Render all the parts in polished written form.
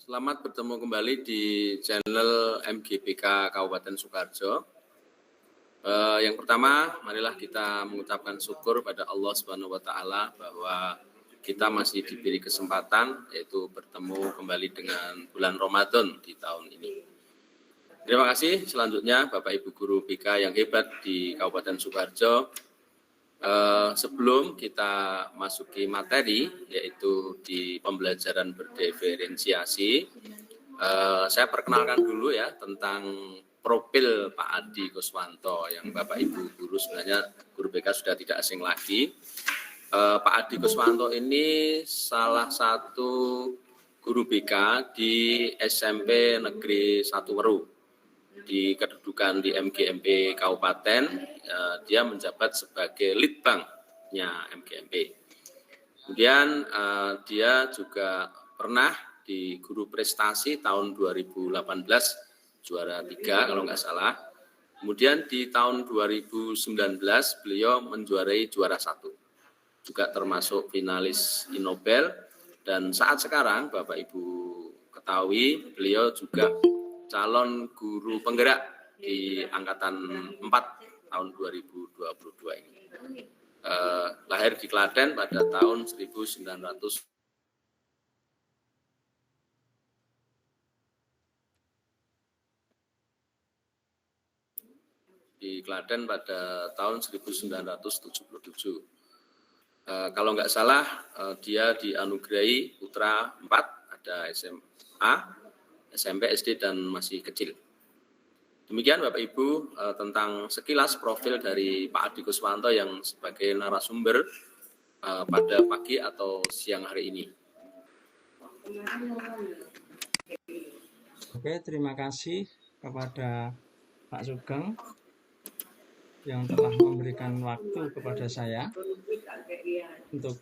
Selamat bertemu kembali di channel MGPK Kabupaten Sukoharjo. Yang pertama, marilah kita mengucapkan syukur pada Allah Subhanahu wa Ta'ala bahwa kita masih diberi kesempatan yaitu bertemu kembali dengan bulan Ramadan di tahun ini. Terima kasih. Selanjutnya Bapak Ibu Guru BK yang hebat di Kabupaten Sukoharjo. Sebelum kita masuki materi yaitu di pembelajaran berdiferensiasi, saya perkenalkan dulu ya tentang profil Pak Adi Kuswanto yang Bapak Ibu Guru sebenarnya Guru BK sudah tidak asing lagi. Pak Adi Kuswanto ini salah satu Guru BK di SMP Negeri 1 Weru. Di kedudukan di MGMP Kabupaten, dia menjabat sebagai litbangnya MGMP. Kemudian dia juga pernah di Guru Prestasi tahun 2018 juara 3 kalau nggak salah. Kemudian di tahun 2019 beliau menjuarai juara 1, juga termasuk finalis Innobel. Dan saat sekarang Bapak Ibu ketahui beliau juga calon guru penggerak di angkatan 4 tahun 2022 ini. Lahir di Klaten pada tahun 1900. Di Klaten pada tahun 1977. Kalau nggak salah, dia dianugerahi putra 4, ada SMA, SMP, SD, dan masih kecil. Demikian Bapak Ibu tentang sekilas profil dari Pak Adi Kuswanto yang sebagai narasumber pada pagi atau siang hari ini. Oke, terima kasih kepada Pak Sugeng yang telah memberikan waktu kepada saya untuk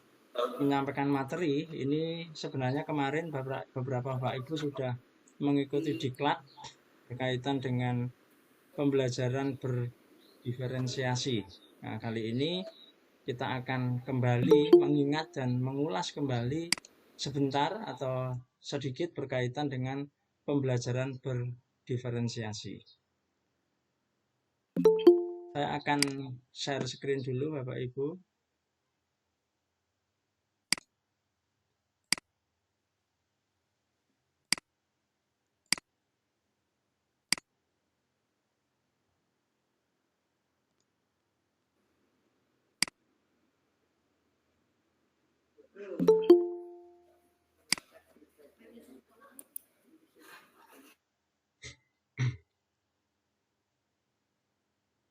menyampaikan materi. Ini sebenarnya kemarin beberapa Bapak Ibu sudah mengikuti diklat berkaitan dengan pembelajaran berdiferensiasi. Nah, kali ini kita akan kembali mengingat dan mengulas kembali sebentar atau sedikit berkaitan dengan pembelajaran berdiferensiasi. Saya akan share screen dulu Bapak Ibu.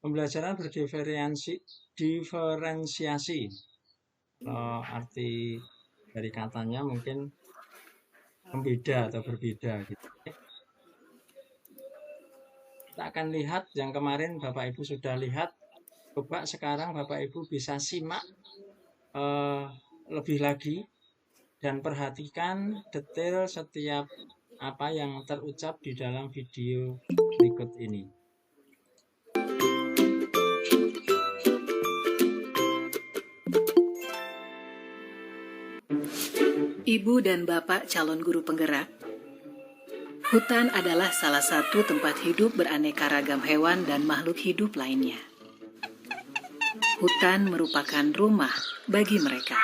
Pembelajaran berdiferensiasi, arti dari katanya mungkin membeda atau berbeda gitu. Kita akan lihat yang kemarin Bapak Ibu sudah lihat. Coba sekarang Bapak Ibu bisa simak lebih lagi dan perhatikan detail setiap apa yang terucap di dalam video berikut ini. Ibu dan Bapak calon guru penggerak, hutan adalah salah satu tempat hidup beraneka ragam hewan dan makhluk hidup lainnya. Hutan merupakan rumah bagi mereka.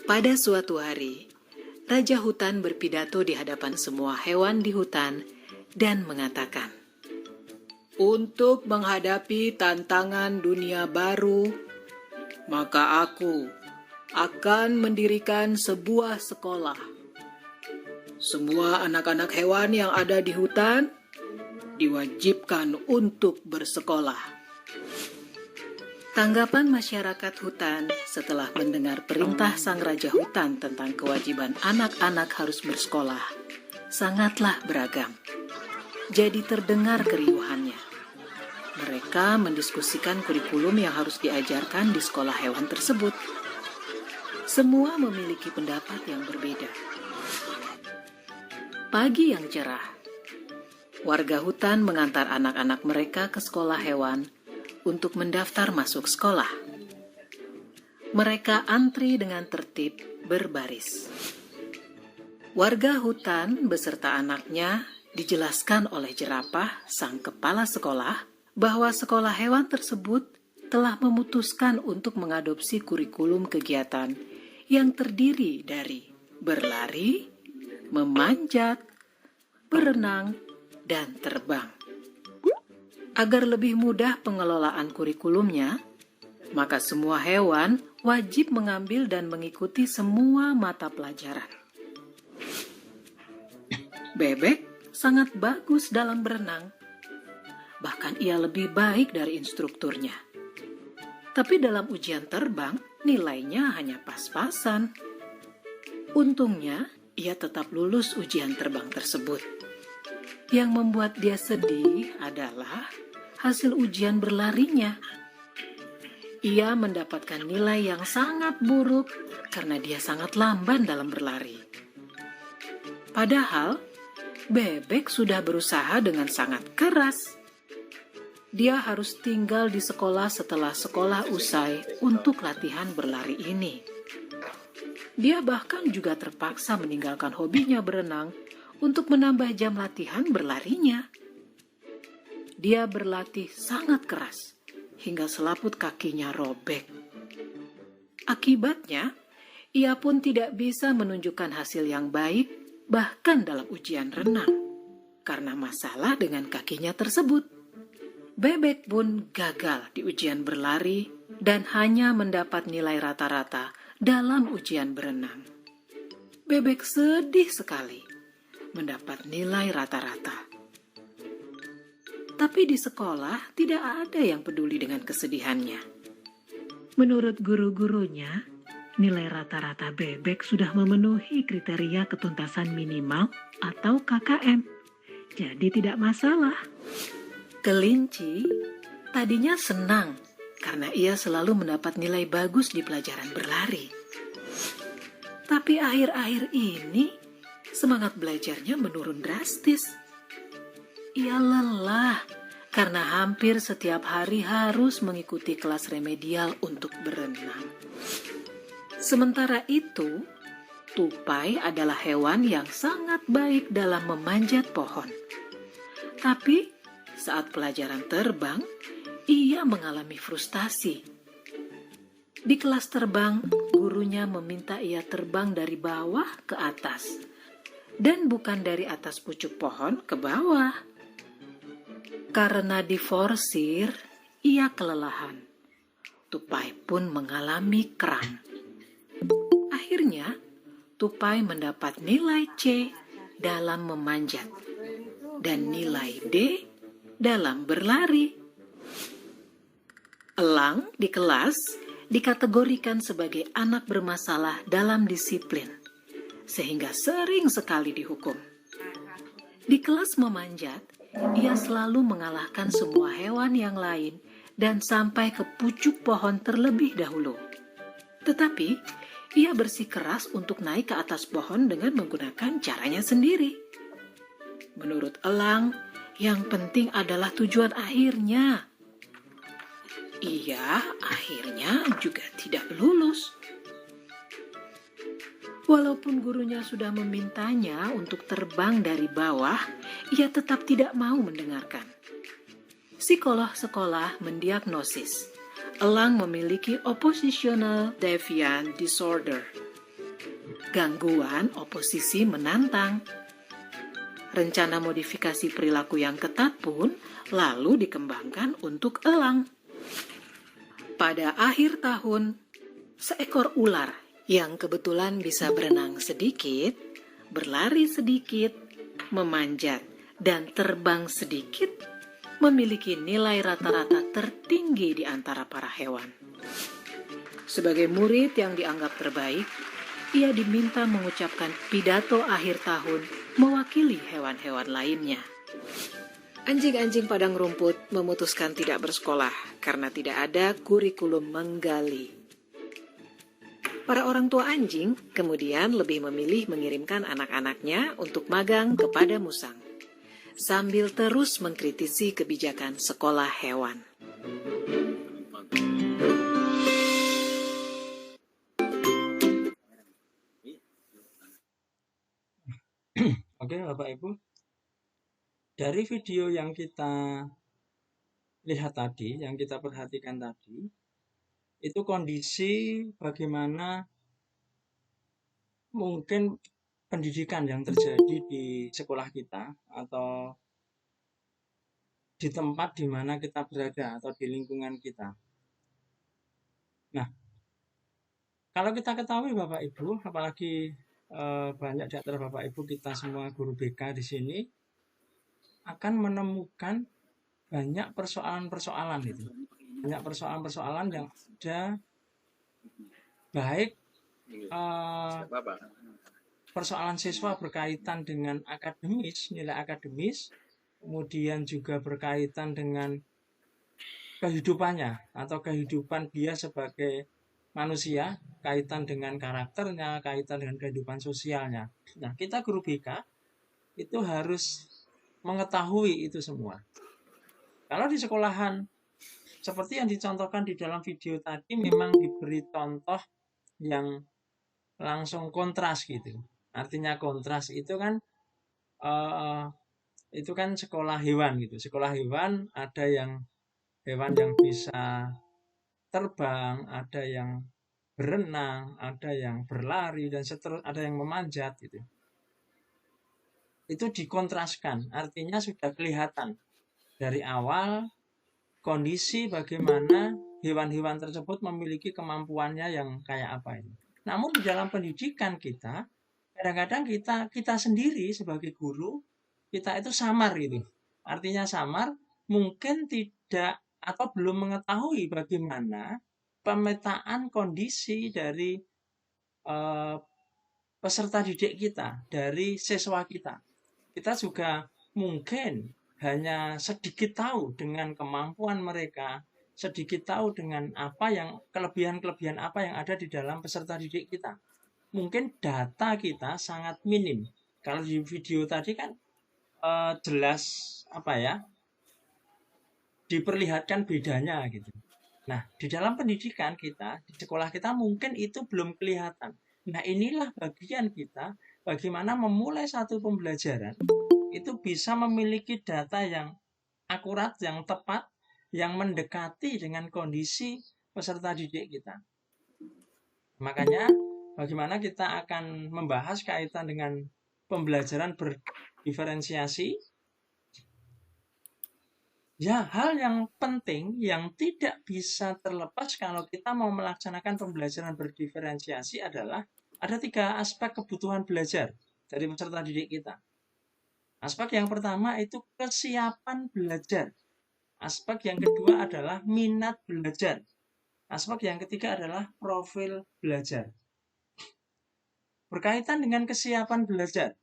Pada suatu hari, Raja Hutan berpidato di hadapan semua hewan di hutan dan mengatakan, "Untuk menghadapi tantangan dunia baru, maka aku akan mendirikan sebuah sekolah. Semua anak-anak hewan yang ada di hutan diwajibkan untuk bersekolah." Tanggapan masyarakat hutan setelah mendengar perintah sang Raja Hutan tentang kewajiban anak-anak harus bersekolah sangatlah beragam. Jadi terdengar keriuhannya. Mereka mendiskusikan kurikulum yang harus diajarkan di sekolah hewan tersebut. Semua memiliki pendapat yang berbeda. Pagi yang cerah, warga hutan mengantar anak-anak mereka ke sekolah hewan untuk mendaftar masuk sekolah. Mereka antri dengan tertib berbaris. Warga hutan beserta anaknya dijelaskan oleh jerapah, sang kepala sekolah, bahwa sekolah hewan tersebut telah memutuskan untuk mengadopsi kurikulum kegiatan yang terdiri dari berlari, memanjat, berenang, dan terbang. Agar lebih mudah pengelolaan kurikulumnya, maka semua hewan wajib mengambil dan mengikuti semua mata pelajaran. Bebek sangat bagus dalam berenang. Bahkan ia lebih baik dari instrukturnya. Tapi dalam ujian terbang, nilainya hanya pas-pasan. Untungnya, ia tetap lulus ujian terbang tersebut. Yang membuat dia sedih adalah hasil ujian berlarinya. Ia mendapatkan nilai yang sangat buruk karena dia sangat lamban dalam berlari. Padahal, Bebek sudah berusaha dengan sangat keras. Dia harus tinggal di sekolah setelah sekolah usai untuk latihan berlari ini. Dia bahkan juga terpaksa meninggalkan hobinya berenang untuk menambah jam latihan berlarinya. Dia berlatih sangat keras hingga selaput kakinya robek. Akibatnya, ia pun tidak bisa menunjukkan hasil yang baik bahkan dalam ujian renang karena masalah dengan kakinya tersebut. Bebek pun gagal di ujian berlari dan hanya mendapat nilai rata-rata dalam ujian berenang. Bebek sedih sekali mendapat nilai rata-rata. Tapi di sekolah tidak ada yang peduli dengan kesedihannya. Menurut guru-gurunya, nilai rata-rata Bebek sudah memenuhi kriteria ketuntasan minimal atau KKM. Jadi tidak masalah. Kelinci tadinya senang karena ia selalu mendapat nilai bagus di pelajaran berlari. Tapi akhir-akhir ini semangat belajarnya menurun drastis. Ia lelah karena hampir setiap hari harus mengikuti kelas remedial untuk berenang. Sementara itu, tupai adalah hewan yang sangat baik dalam memanjat pohon. Tapi saat pelajaran terbang, ia mengalami frustasi. Di kelas terbang, gurunya meminta ia terbang dari bawah ke atas, dan bukan dari atas pucuk pohon ke bawah. Karena diforsir, ia kelelahan. Tupai pun mengalami kram. Akhirnya, Tupai mendapat nilai C dalam memanjat dan nilai D dalam berlari. Elang di kelas dikategorikan sebagai anak bermasalah dalam disiplin, sehingga sering sekali dihukum. Di kelas memanjat, ia selalu mengalahkan semua hewan yang lain dan sampai ke pucuk pohon terlebih dahulu. Tetapi, ia bersikeras untuk naik ke atas pohon dengan menggunakan caranya sendiri. Menurut elang, yang penting adalah tujuan akhirnya. Ia akhirnya juga tidak lulus. Walaupun gurunya sudah memintanya untuk terbang dari bawah, ia tetap tidak mau mendengarkan. Psikolog sekolah mendiagnosis elang memiliki oppositional deviant disorder, gangguan oposisi menantang. Rencana modifikasi perilaku yang ketat pun lalu dikembangkan untuk elang. Pada akhir tahun, seekor ular yang kebetulan bisa berenang sedikit, berlari sedikit, memanjat, dan terbang sedikit, memiliki nilai rata-rata tertinggi di antara para hewan. Sebagai murid yang dianggap terbaik, ia diminta mengucapkan pidato akhir tahun mewakili hewan-hewan lainnya. Anjing-anjing padang rumput memutuskan tidak bersekolah karena tidak ada kurikulum menggali. Para orang tua anjing kemudian lebih memilih mengirimkan anak-anaknya untuk magang kepada musang, sambil terus mengkritisi kebijakan sekolah hewan. Oke, Bapak Ibu, dari video yang kita lihat tadi, yang kita perhatikan tadi, itu kondisi bagaimana mungkin pendidikan yang terjadi di sekolah kita atau di tempat di mana kita berada atau di lingkungan kita. Nah, kalau kita ketahui Bapak Ibu, apalagi banyak di antara Bapak Ibu kita semua guru BK di sini akan menemukan banyak persoalan-persoalan itu. Banyak persoalan-persoalan yang ada, baik persoalan siswa berkaitan dengan akademis, nilai akademis, kemudian juga berkaitan dengan kehidupannya atau kehidupan dia sebagai manusia, kaitan dengan karakternya, kaitan dengan kehidupan sosialnya. Nah, kita guru BK itu harus mengetahui itu semua. Kalau di sekolahan, seperti yang dicontohkan di dalam video tadi, memang diberi contoh yang langsung kontras gitu. Artinya kontras itu kan sekolah hewan gitu. Sekolah hewan ada yang hewan yang bisa terbang, ada yang berenang, ada yang berlari dan seterusnya, ada yang memanjat gitu. Itu dikontraskan, artinya sudah kelihatan dari awal kondisi bagaimana hewan-hewan tersebut memiliki kemampuannya yang kayak apa ini. Namun di dalam pendidikan kita, kadang-kadang kita sendiri sebagai guru, kita itu samar gitu. Artinya samar, mungkin tidak atau belum mengetahui bagaimana pemetaan kondisi dari peserta didik kita, dari siswa kita. Kita juga mungkin hanya sedikit tahu dengan kemampuan mereka, sedikit tahu dengan apa yang kelebihan-kelebihan apa yang ada di dalam peserta didik kita. Mungkin data kita sangat minim. Kalau di video tadi kan jelas diperlihatkan bedanya gitu. Nah, di dalam pendidikan kita, di sekolah kita mungkin itu belum kelihatan. Nah, inilah bagian kita bagaimana memulai satu pembelajaran itu bisa memiliki data yang akurat, yang tepat, yang mendekati dengan kondisi peserta didik kita. Makanya bagaimana kita akan membahas kaitan dengan pembelajaran berdiferensiasi. Ya, hal yang penting yang tidak bisa terlepas kalau kita mau melaksanakan pembelajaran berdiferensiasi adalah ada 3 aspek kebutuhan belajar dari peserta didik kita. Aspek yang pertama itu kesiapan belajar. Aspek yang kedua adalah minat belajar. Aspek yang ketiga adalah profil belajar. Berkaitan dengan kesiapan belajar.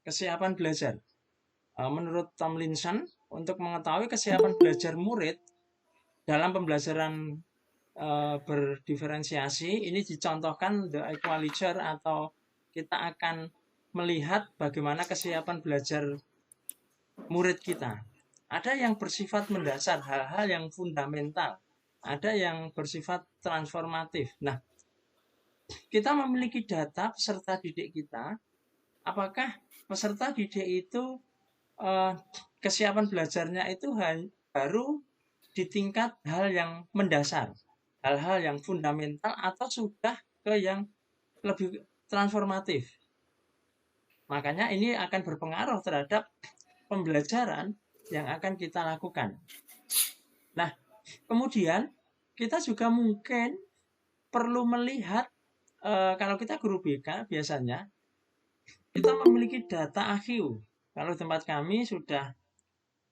Kesiapan belajar. Menurut Tomlinson, untuk mengetahui kesiapan belajar murid dalam pembelajaran berdiferensiasi, ini dicontohkan the equalizer atau kita akan melihat bagaimana kesiapan belajar murid kita. Ada yang bersifat mendasar, hal-hal yang fundamental. Ada yang bersifat transformatif. Nah, kita memiliki data peserta didik kita, apakah peserta didik itu kesiapan belajarnya itu baru di tingkat hal yang mendasar, hal-hal yang fundamental, atau sudah ke yang lebih transformatif. Makanya ini akan berpengaruh terhadap pembelajaran yang akan kita lakukan. Nah, kemudian kita juga mungkin perlu melihat, kalau kita guru BK biasanya kita memiliki data AQ. Kalau tempat kami sudah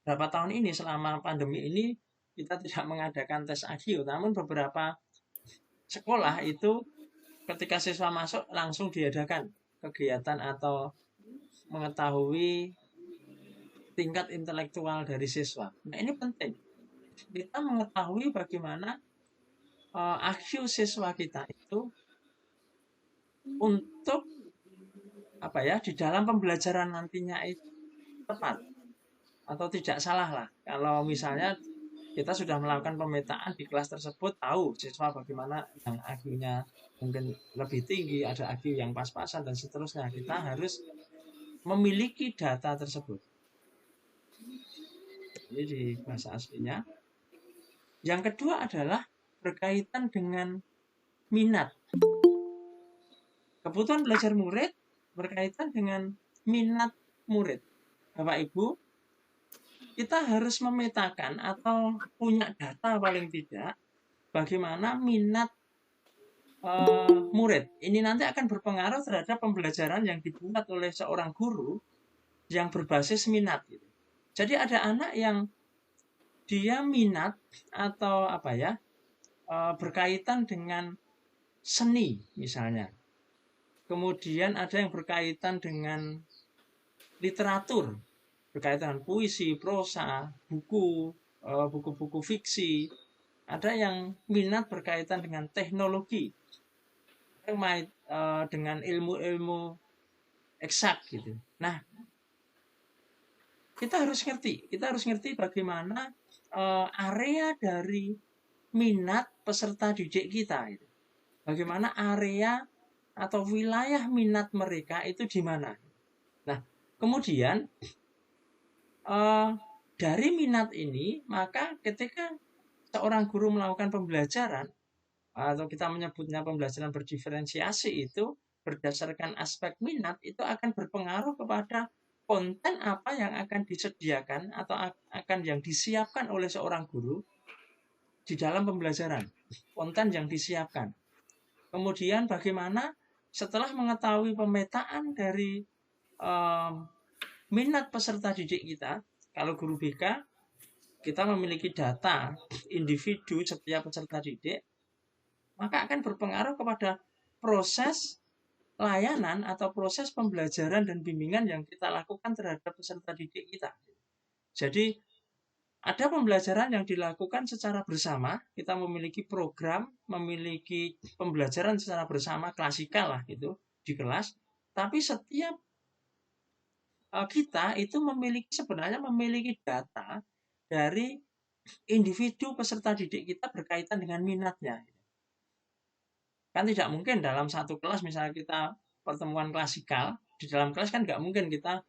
berapa tahun ini, selama pandemi ini, kita tidak mengadakan tes AQ. Namun beberapa sekolah itu ketika siswa masuk langsung diadakan kegiatan atau mengetahui tingkat intelektual dari siswa. Nah, ini penting. Kita mengetahui bagaimana AQ siswa kita itu untuk di dalam pembelajaran nantinya itu tepat atau tidak salah lah. Kalau misalnya kita sudah melakukan pemetaan di kelas tersebut, tahu siswa bagaimana yang IQ-nya mungkin lebih tinggi, ada IQ yang pas-pasan dan seterusnya. Kita harus memiliki data tersebut. Ini di bahasa aslinya. Yang kedua adalah berkaitan dengan minat. Kebutuhan belajar murid berkaitan dengan minat murid. Bapak Ibu, kita harus memetakan atau punya data paling tidak bagaimana minat murid. Ini nanti akan berpengaruh terhadap pembelajaran yang dibuat oleh seorang guru yang berbasis minat. Jadi ada anak yang dia minat atau berkaitan dengan seni misalnya. Kemudian ada yang berkaitan dengan literatur, berkaitan dengan puisi, prosa, buku-buku fiksi. Ada yang minat berkaitan dengan teknologi, dengan ilmu-ilmu eksak gitu. Nah, kita harus ngerti bagaimana area dari minat peserta didik kita itu. Bagaimana area atau wilayah minat mereka itu di mana. Nah, kemudian dari minat ini, maka ketika seorang guru melakukan pembelajaran, atau kita menyebutnya pembelajaran berdiferensiasi itu, berdasarkan aspek minat, itu akan berpengaruh kepada konten apa yang akan disediakan atau akan yang disiapkan oleh seorang guru di dalam pembelajaran. Konten yang disiapkan. Kemudian bagaimana setelah mengetahui pemetaan dari minat peserta didik kita, kalau guru BK, kita memiliki data individu setiap peserta didik, maka akan berpengaruh kepada proses layanan atau proses pembelajaran dan bimbingan yang kita lakukan terhadap peserta didik kita. Jadi ada pembelajaran yang dilakukan secara bersama, kita memiliki program, memiliki pembelajaran secara bersama, klasikal lah gitu di kelas, tapi setiap kita itu sebenarnya memiliki data dari individu peserta didik kita berkaitan dengan minatnya. Kan tidak mungkin dalam satu kelas, misalnya kita pertemuan klasikal, di dalam kelas kan nggak mungkin kita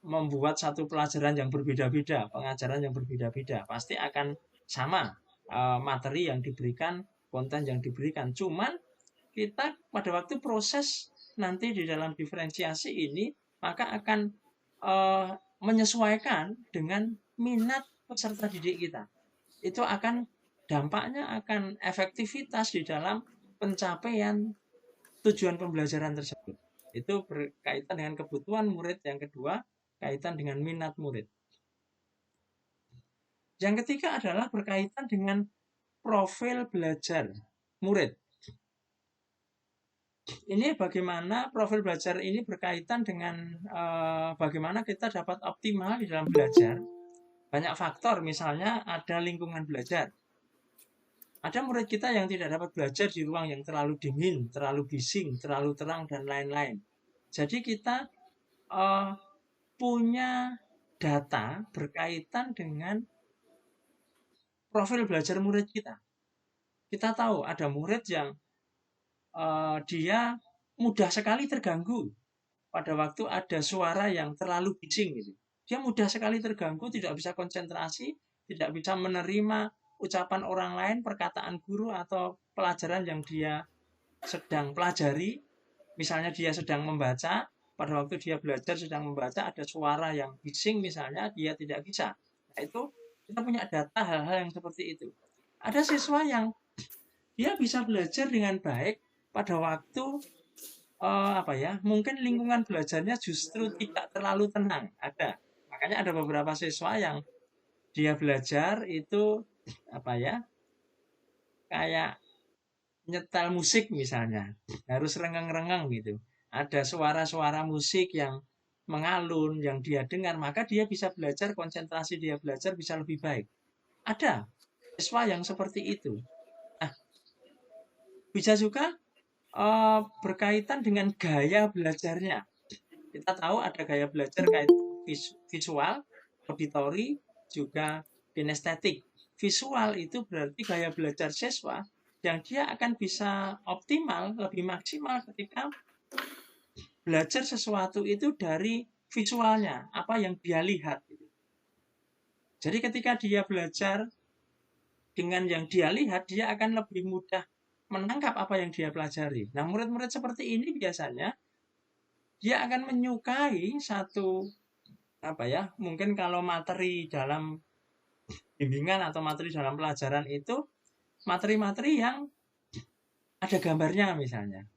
membuat satu pelajaran yang berbeda-beda, pengajaran yang berbeda-beda. Pasti akan sama materi yang diberikan, konten yang diberikan. Cuman kita pada waktu proses nanti di dalam diferensiasi ini, maka akan menyesuaikan dengan minat peserta didik kita. Itu akan dampaknya akan efektivitas di dalam pencapaian tujuan pembelajaran tersebut. Itu berkaitan dengan kebutuhan murid. Yang kedua, kaitan dengan minat murid. Yang ketiga adalah berkaitan dengan profil belajar murid. Ini bagaimana profil belajar ini berkaitan dengan bagaimana kita dapat optimal di dalam belajar. Banyak faktor, misalnya ada lingkungan belajar. Ada murid kita yang tidak dapat belajar di ruang yang terlalu dingin, terlalu bising, terlalu terang, dan lain-lain. Jadi kita punya data berkaitan dengan profil belajar murid kita. Kita tahu ada murid yang dia mudah sekali terganggu pada waktu ada suara yang terlalu bising gitu. Dia mudah sekali terganggu, tidak bisa konsentrasi, tidak bisa menerima ucapan orang lain, perkataan guru atau pelajaran yang dia sedang pelajari. Misalnya dia sedang membaca, pada waktu dia belajar sedang membaca ada suara yang bising misalnya, dia tidak bisa. Nah, itu kita punya data hal-hal yang seperti itu. Ada siswa yang dia bisa belajar dengan baik pada waktu mungkin lingkungan belajarnya justru tidak terlalu tenang. Ada. Makanya ada beberapa siswa yang dia belajar itu kayak nyetel musik misalnya, harus rengeng-rengeng gitu. Ada suara-suara musik yang mengalun, yang dia dengar, maka dia bisa belajar, konsentrasi dia belajar bisa lebih baik. Ada siswa yang seperti itu. Nah, bisa juga berkaitan dengan gaya belajarnya. Kita tahu ada gaya belajar kayak visual, auditory, juga kinestetik. visual itu berarti gaya belajar siswa yang dia akan bisa optimal, lebih maksimal ketika belajar sesuatu itu dari visualnya, apa yang dia lihat. Jadi ketika dia belajar dengan yang dia lihat, dia akan lebih mudah menangkap apa yang dia pelajari. Nah, murid-murid seperti ini biasanya dia akan menyukai satu mungkin kalau materi dalam bimbingan atau materi dalam pelajaran itu materi-materi yang ada gambarnya misalnya.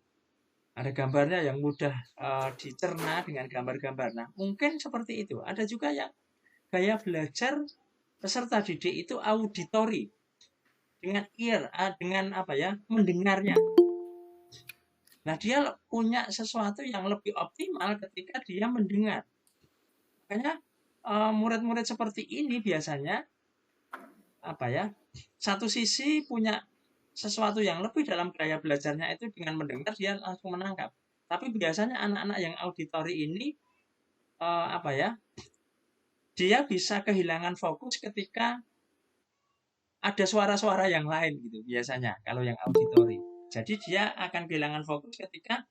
Ada gambarnya yang mudah dicerna dengan gambar-gambar. Nah, mungkin seperti itu. Ada juga yang gaya belajar peserta didik itu auditori dengan dengan mendengarnya. Nah, dia punya sesuatu yang lebih optimal ketika dia mendengar. Makanya murid-murid seperti ini biasanya satu sisi punya sesuatu yang lebih dalam gaya belajarnya itu dengan mendengar dia langsung menangkap. Tapi biasanya anak-anak yang auditori ini dia bisa kehilangan fokus ketika ada suara-suara yang lain gitu biasanya kalau yang auditori. Jadi dia akan kehilangan fokus ketika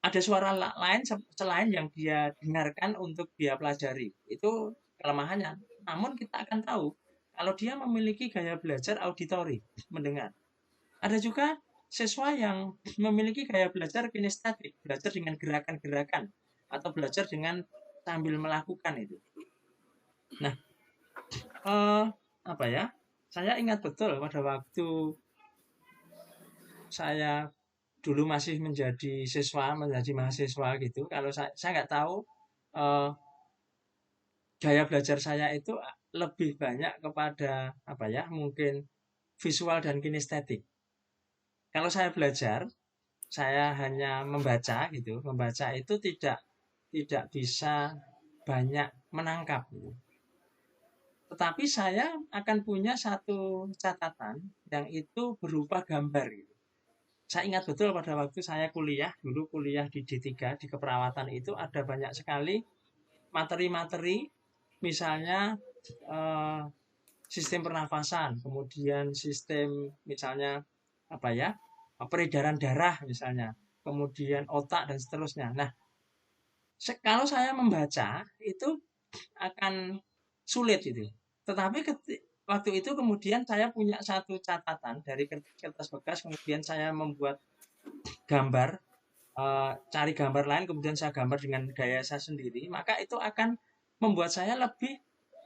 ada suara lain selain yang dia dengarkan untuk dia pelajari. Itu kelemahannya. Namun kita akan tahu kalau dia memiliki gaya belajar auditori, mendengar. Ada juga siswa yang memiliki gaya belajar kinestetik, belajar dengan gerakan-gerakan atau belajar dengan sambil melakukan itu. Nah, saya ingat betul pada waktu saya dulu masih menjadi mahasiswa gitu. Kalau saya nggak tahu gaya belajar saya itu lebih banyak kepada mungkin visual dan kinestetik. Kalau saya belajar, saya hanya membaca gitu. Membaca itu tidak bisa banyak menangkap. Tetapi saya akan punya satu catatan yang itu berupa gambar. Gitu. Saya ingat betul pada waktu saya dulu kuliah di D3 di keperawatan itu ada banyak sekali materi-materi, misalnya sistem pernafasan, kemudian sistem misalnya peredaran darah misalnya, kemudian otak dan seterusnya. Nah, kalau saya membaca itu akan sulit itu. Tetapi waktu itu kemudian saya punya satu catatan dari kertas bekas, kemudian saya membuat gambar, cari gambar lain, kemudian saya gambar dengan gaya saya sendiri, maka itu akan membuat saya lebih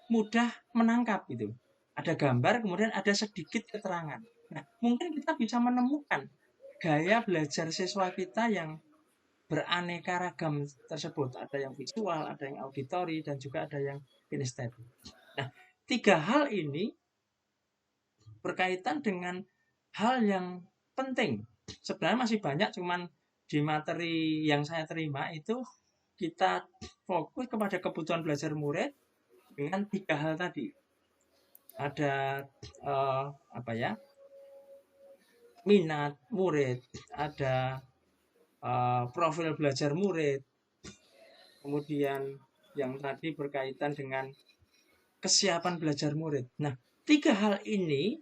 mudah menangkap itu. Ada gambar, kemudian ada sedikit keterangan. Nah, mungkin kita bisa menemukan gaya belajar siswa kita yang beraneka ragam tersebut. Ada yang visual, ada yang auditori, dan juga ada yang kinestetik. Nah, 3 hal ini berkaitan dengan hal yang penting. Sebenarnya masih banyak, cuman di materi yang saya terima itu kita fokus kepada kebutuhan belajar murid dengan 3 hal tadi. Ada minat murid, ada profil belajar murid, kemudian yang tadi berkaitan dengan kesiapan belajar murid. Nah, 3 hal ini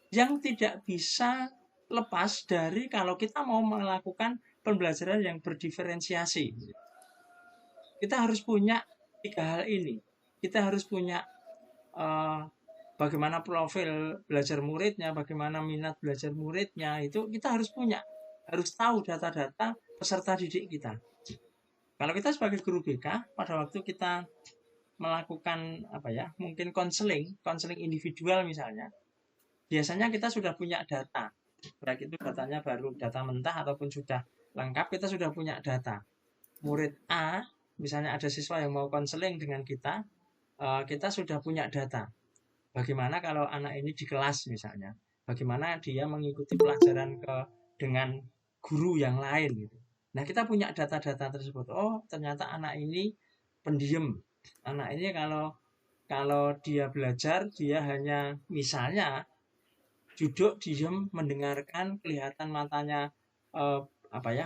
yang tidak bisa lepas dari kalau kita mau melakukan pembelajaran yang berdiferensiasi. Kita harus punya 3 hal ini. Kita harus punya bagaimana profil belajar muridnya, bagaimana minat belajar muridnya, itu kita harus punya. Harus tahu data-data peserta didik kita. Kalau kita sebagai guru BK, pada waktu kita melakukan mungkin konseling individual misalnya, biasanya kita sudah punya data, baik itu datanya baru data mentah ataupun sudah lengkap, kita sudah punya data. Murid A, misalnya ada siswa yang mau konseling dengan kita, kita sudah punya data. Bagaimana kalau anak ini di kelas misalnya, bagaimana dia mengikuti pelajaran dengan guru yang lain gitu. Nah, kita punya data-data tersebut. Oh, ternyata anak ini pendiam. Anak ini kalau dia belajar, dia hanya misalnya duduk diam mendengarkan, kelihatan matanya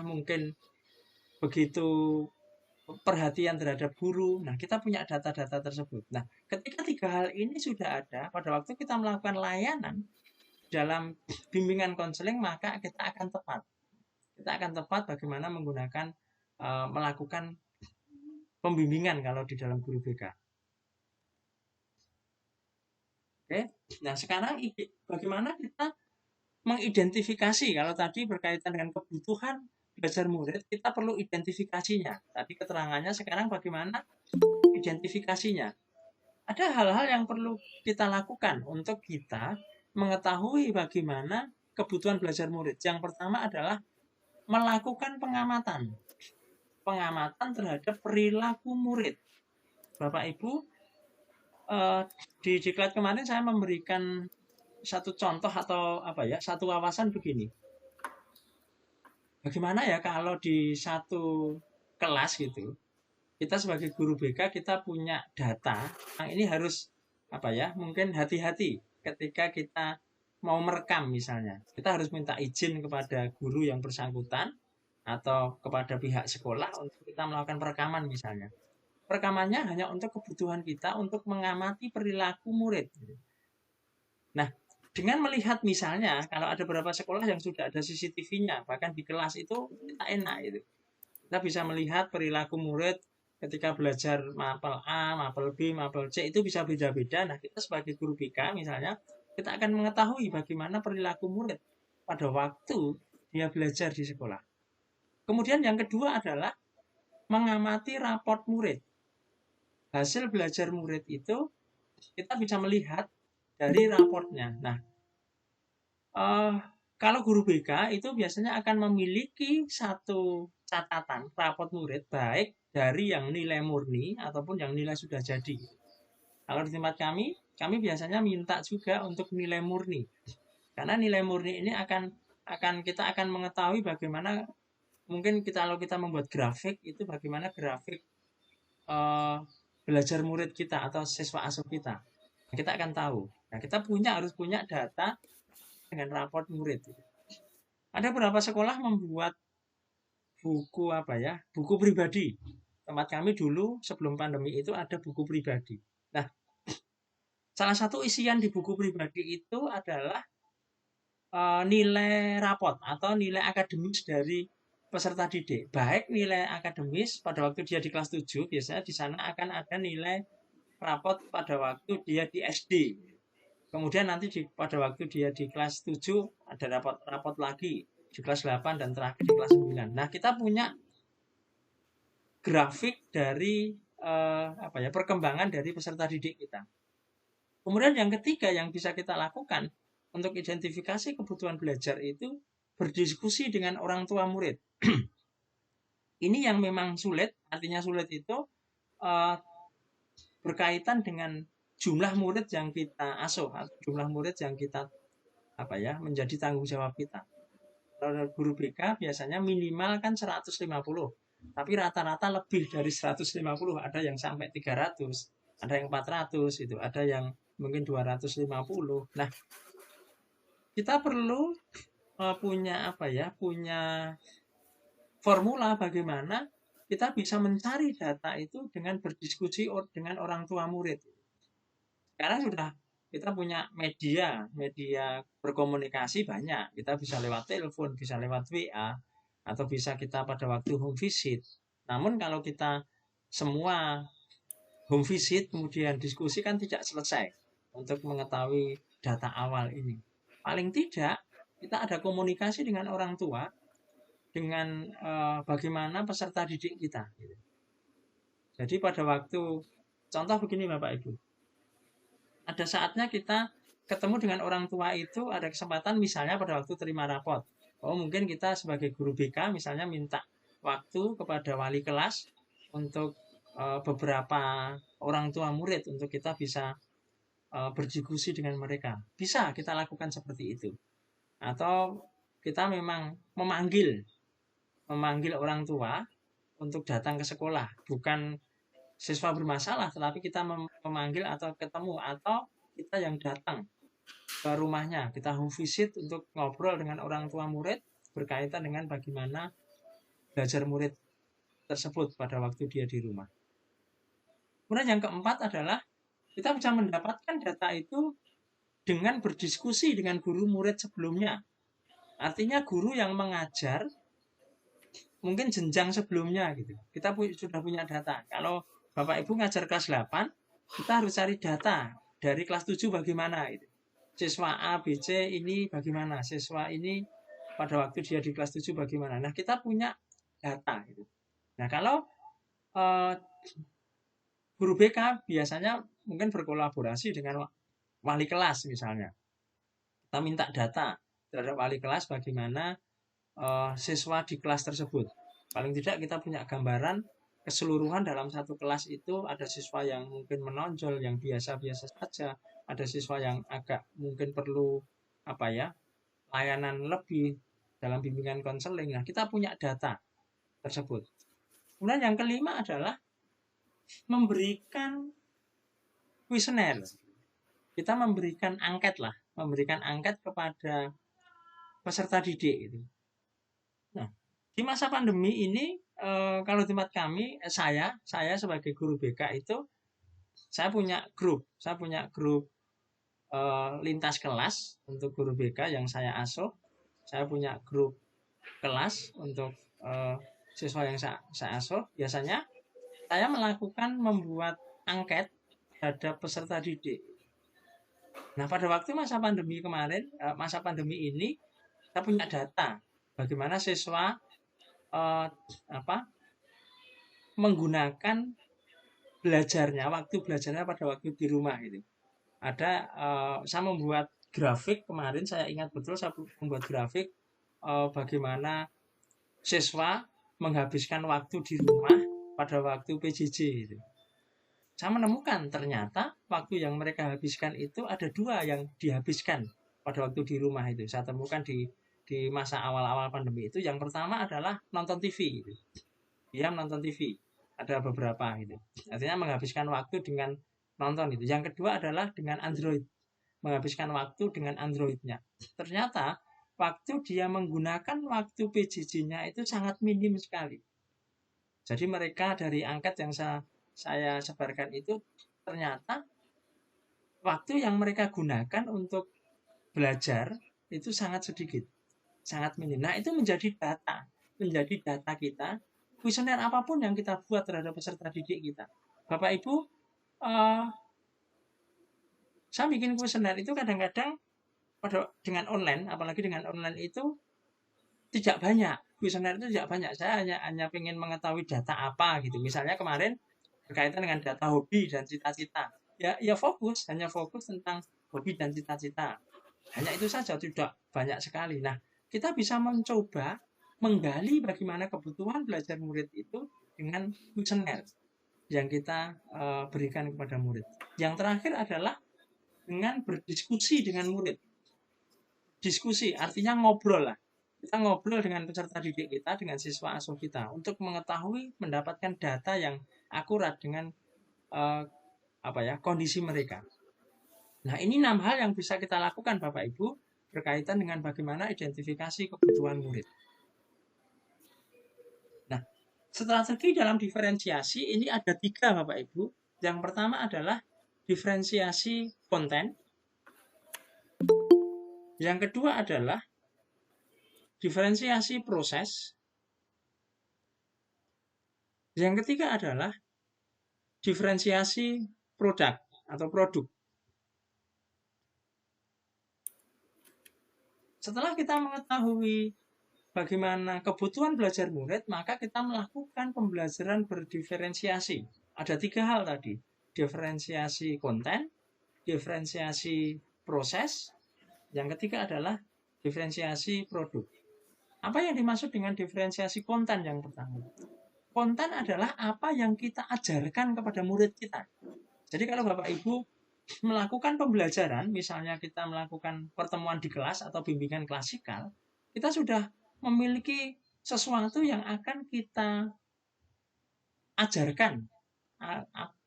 mungkin begitu perhatian terhadap guru. Nah, kita punya data-data tersebut. Nah, ketika 3 hal ini sudah ada, pada waktu kita melakukan layanan dalam bimbingan konseling, maka kita akan tepat. Kita akan tepat bagaimana menggunakan melakukan pembimbingan kalau di dalam guru BK. Oke. Nah, sekarang bagaimana kita mengidentifikasi, kalau tadi berkaitan dengan kebutuhan belajar murid, kita perlu identifikasinya. Tadi keterangannya, sekarang bagaimana identifikasinya. Ada hal-hal yang perlu kita lakukan untuk kita mengetahui bagaimana kebutuhan belajar murid. Yang pertama adalah melakukan pengamatan. Pengamatan terhadap perilaku murid. Bapak Ibu, di diklat kemarin saya memberikan satu contoh atau satu wawasan begini. Bagaimana ya kalau di satu kelas gitu, kita sebagai guru BK kita punya data yang ini harus mungkin hati-hati ketika kita mau merekam misalnya. Kita harus minta izin kepada guru yang bersangkutan atau kepada pihak sekolah untuk kita melakukan perekaman misalnya. Perekamannya hanya untuk kebutuhan kita untuk mengamati perilaku murid. Nah, dengan melihat misalnya kalau ada beberapa sekolah yang sudah ada CCTV-nya, bahkan di kelas itu kita enak itu. Kita bisa melihat perilaku murid ketika belajar mapel A, mapel B, mapel C itu bisa beda-beda. Nah, kita sebagai guru BK misalnya, kita akan mengetahui bagaimana perilaku murid pada waktu dia belajar di sekolah. Kemudian yang kedua adalah mengamati raport murid. Hasil belajar murid itu kita bisa melihat dari raportnya. Nah, kalau guru BK itu biasanya akan memiliki satu catatan raport murid baik dari yang nilai murni ataupun yang nilai sudah jadi. Kalau di tempat kami biasanya minta juga untuk nilai murni. Karena nilai murni ini kita akan mengetahui bagaimana mungkin kalau kita membuat grafik itu bagaimana grafik belajar murid kita atau siswa asuh kita. Kita akan tahu. Nah, kita harus punya data dengan raport murid. Ada beberapa sekolah membuat buku buku pribadi. Tempat kami dulu sebelum pandemi itu ada buku pribadi. Nah, salah satu isian di buku pribadi itu adalah nilai raport atau nilai akademis dari peserta didik. Baik nilai akademis pada waktu dia di kelas 7, biasanya di sana akan ada nilai raport pada waktu dia di SD. Kemudian nanti pada waktu dia di kelas 7 ada raport lagi di kelas 8 dan terakhir di kelas 9. Nah, kita punya grafik dari perkembangan dari peserta didik kita. Kemudian yang ketiga yang bisa kita lakukan untuk identifikasi kebutuhan belajar itu berdiskusi dengan orang tua murid. Ini yang memang sulit, artinya sulit itu berkaitan dengan jumlah murid yang kita asuh, jumlah murid yang kita menjadi tanggung jawab kita. Kalau guru BK biasanya minimal kan 150, tapi rata-rata lebih dari 150, ada yang sampai 300, ada yang 400 itu, ada yang mungkin 250. Nah, kita perlu punya formula bagaimana kita bisa mencari data itu dengan berdiskusi dengan orang tua murid. Sekarang sudah kita punya media berkomunikasi banyak. Kita bisa lewat telepon, bisa lewat WA, atau bisa kita pada waktu home visit. Namun kalau kita semua home visit kemudian diskusi kan tidak selesai untuk mengetahui data awal ini. Paling tidak kita ada komunikasi dengan orang tua, dengan bagaimana peserta didik kita. Jadi pada waktu, contoh begini Bapak Ibu, ada saatnya kita ketemu dengan orang tua itu, ada kesempatan misalnya pada waktu terima raport. Mungkin kita sebagai guru BK misalnya minta waktu kepada wali kelas untuk beberapa orang tua murid untuk kita bisa berdiskusi dengan mereka. Bisa kita lakukan seperti itu. Atau kita memang memanggil orang tua untuk datang ke sekolah. Bukan siswa bermasalah, tetapi kita memanggil atau ketemu, atau kita yang datang ke rumahnya. Kita home visit untuk ngobrol dengan orang tua murid berkaitan dengan bagaimana belajar murid tersebut pada waktu dia di rumah. Kemudian yang keempat adalah kita bisa mendapatkan data itu dengan berdiskusi dengan guru murid sebelumnya. Artinya guru yang mengajar mungkin jenjang sebelumnya gitu. Kita sudah punya data. Kalau Bapak Ibu ngajar kelas 8, kita harus cari data dari kelas 7 bagaimana gitu. Siswa A, B, C ini bagaimana, siswa ini pada waktu dia di kelas 7 bagaimana. Nah, kita punya data gitu. Nah, kalau guru BK biasanya mungkin berkolaborasi dengan wali kelas misalnya. Kita minta data terhadap wali kelas bagaimana siswa di kelas tersebut. Paling tidak kita punya gambaran keseluruhan dalam satu kelas itu ada siswa yang mungkin menonjol, yang biasa-biasa saja, ada siswa yang agak mungkin perlu layanan lebih dalam bimbingan konseling. Nah, kita punya data tersebut. Kemudian yang kelima adalah memberikan kuesioner. Kita memberikan angket kepada peserta didik itu. Nah, di masa pandemi ini kalau tempat kami saya sebagai guru BK itu saya punya grup lintas kelas untuk guru BK yang saya asuh. Saya punya grup kelas untuk siswa yang saya asuh. Biasanya saya membuat angket terhadap peserta didik. Nah, pada waktu masa pandemi ini, kita punya data bagaimana siswa menggunakan waktu belajarnya pada waktu di rumah itu. Saya membuat grafik kemarin, saya ingat betul saya membuat grafik bagaimana siswa menghabiskan waktu di rumah pada waktu PJJ itu. Saya menemukan ternyata waktu yang mereka habiskan itu ada 2 yang dihabiskan pada waktu di rumah itu. Saya temukan di masa awal-awal pandemi itu. Yang pertama adalah nonton TV. Gitu. Dia nonton TV. Ada beberapa gitu. Artinya menghabiskan waktu dengan nonton itu. Yang kedua adalah dengan Android. Menghabiskan waktu dengan Android-nya. Ternyata waktu dia menggunakan waktu PJJ-nya itu sangat minim sekali. Jadi mereka dari angket yang saya sebarkan itu ternyata waktu yang mereka gunakan untuk belajar itu sangat sedikit, sangat minim. Nah, itu menjadi data kita. Kuesioner apapun yang kita buat terhadap peserta didik kita. Bapak Ibu, saya bikin kuesioner itu kadang-kadang dengan online, apalagi dengan online itu tidak banyak. Kuesioner itu tidak banyak. Saya hanya ingin mengetahui data apa gitu. Misalnya kemarin berkaitan dengan data hobi dan cita-cita. Ya hanya fokus tentang hobi dan cita-cita. Hanya itu saja, tidak banyak sekali. Nah, kita bisa mencoba menggali bagaimana kebutuhan belajar murid itu dengan kuesioner yang kita berikan kepada murid. Yang terakhir adalah dengan berdiskusi dengan murid. Diskusi artinya ngobrol lah. Kita ngobrol dengan peserta didik kita, dengan siswa asuh kita untuk mendapatkan data yang akurat dengan kondisi mereka. Nah, ini 6 hal yang bisa kita lakukan Bapak Ibu berkaitan dengan bagaimana identifikasi kebutuhan murid. Nah, strategi dalam diferensiasi ini ada 3 Bapak Ibu. Yang pertama adalah diferensiasi konten. Yang kedua adalah diferensiasi proses. Yang ketiga adalah diferensiasi produk atau produk. Setelah kita mengetahui bagaimana kebutuhan belajar murid, maka kita melakukan pembelajaran berdiferensiasi. Ada 3 hal tadi. Diferensiasi konten, diferensiasi proses, yang ketiga adalah diferensiasi produk. Apa yang dimaksud dengan diferensiasi konten yang pertama? Konten adalah apa yang kita ajarkan kepada murid kita. Jadi kalau Bapak Ibu melakukan pembelajaran, misalnya kita melakukan pertemuan di kelas atau bimbingan klasikal, kita sudah memiliki sesuatu yang akan kita ajarkan,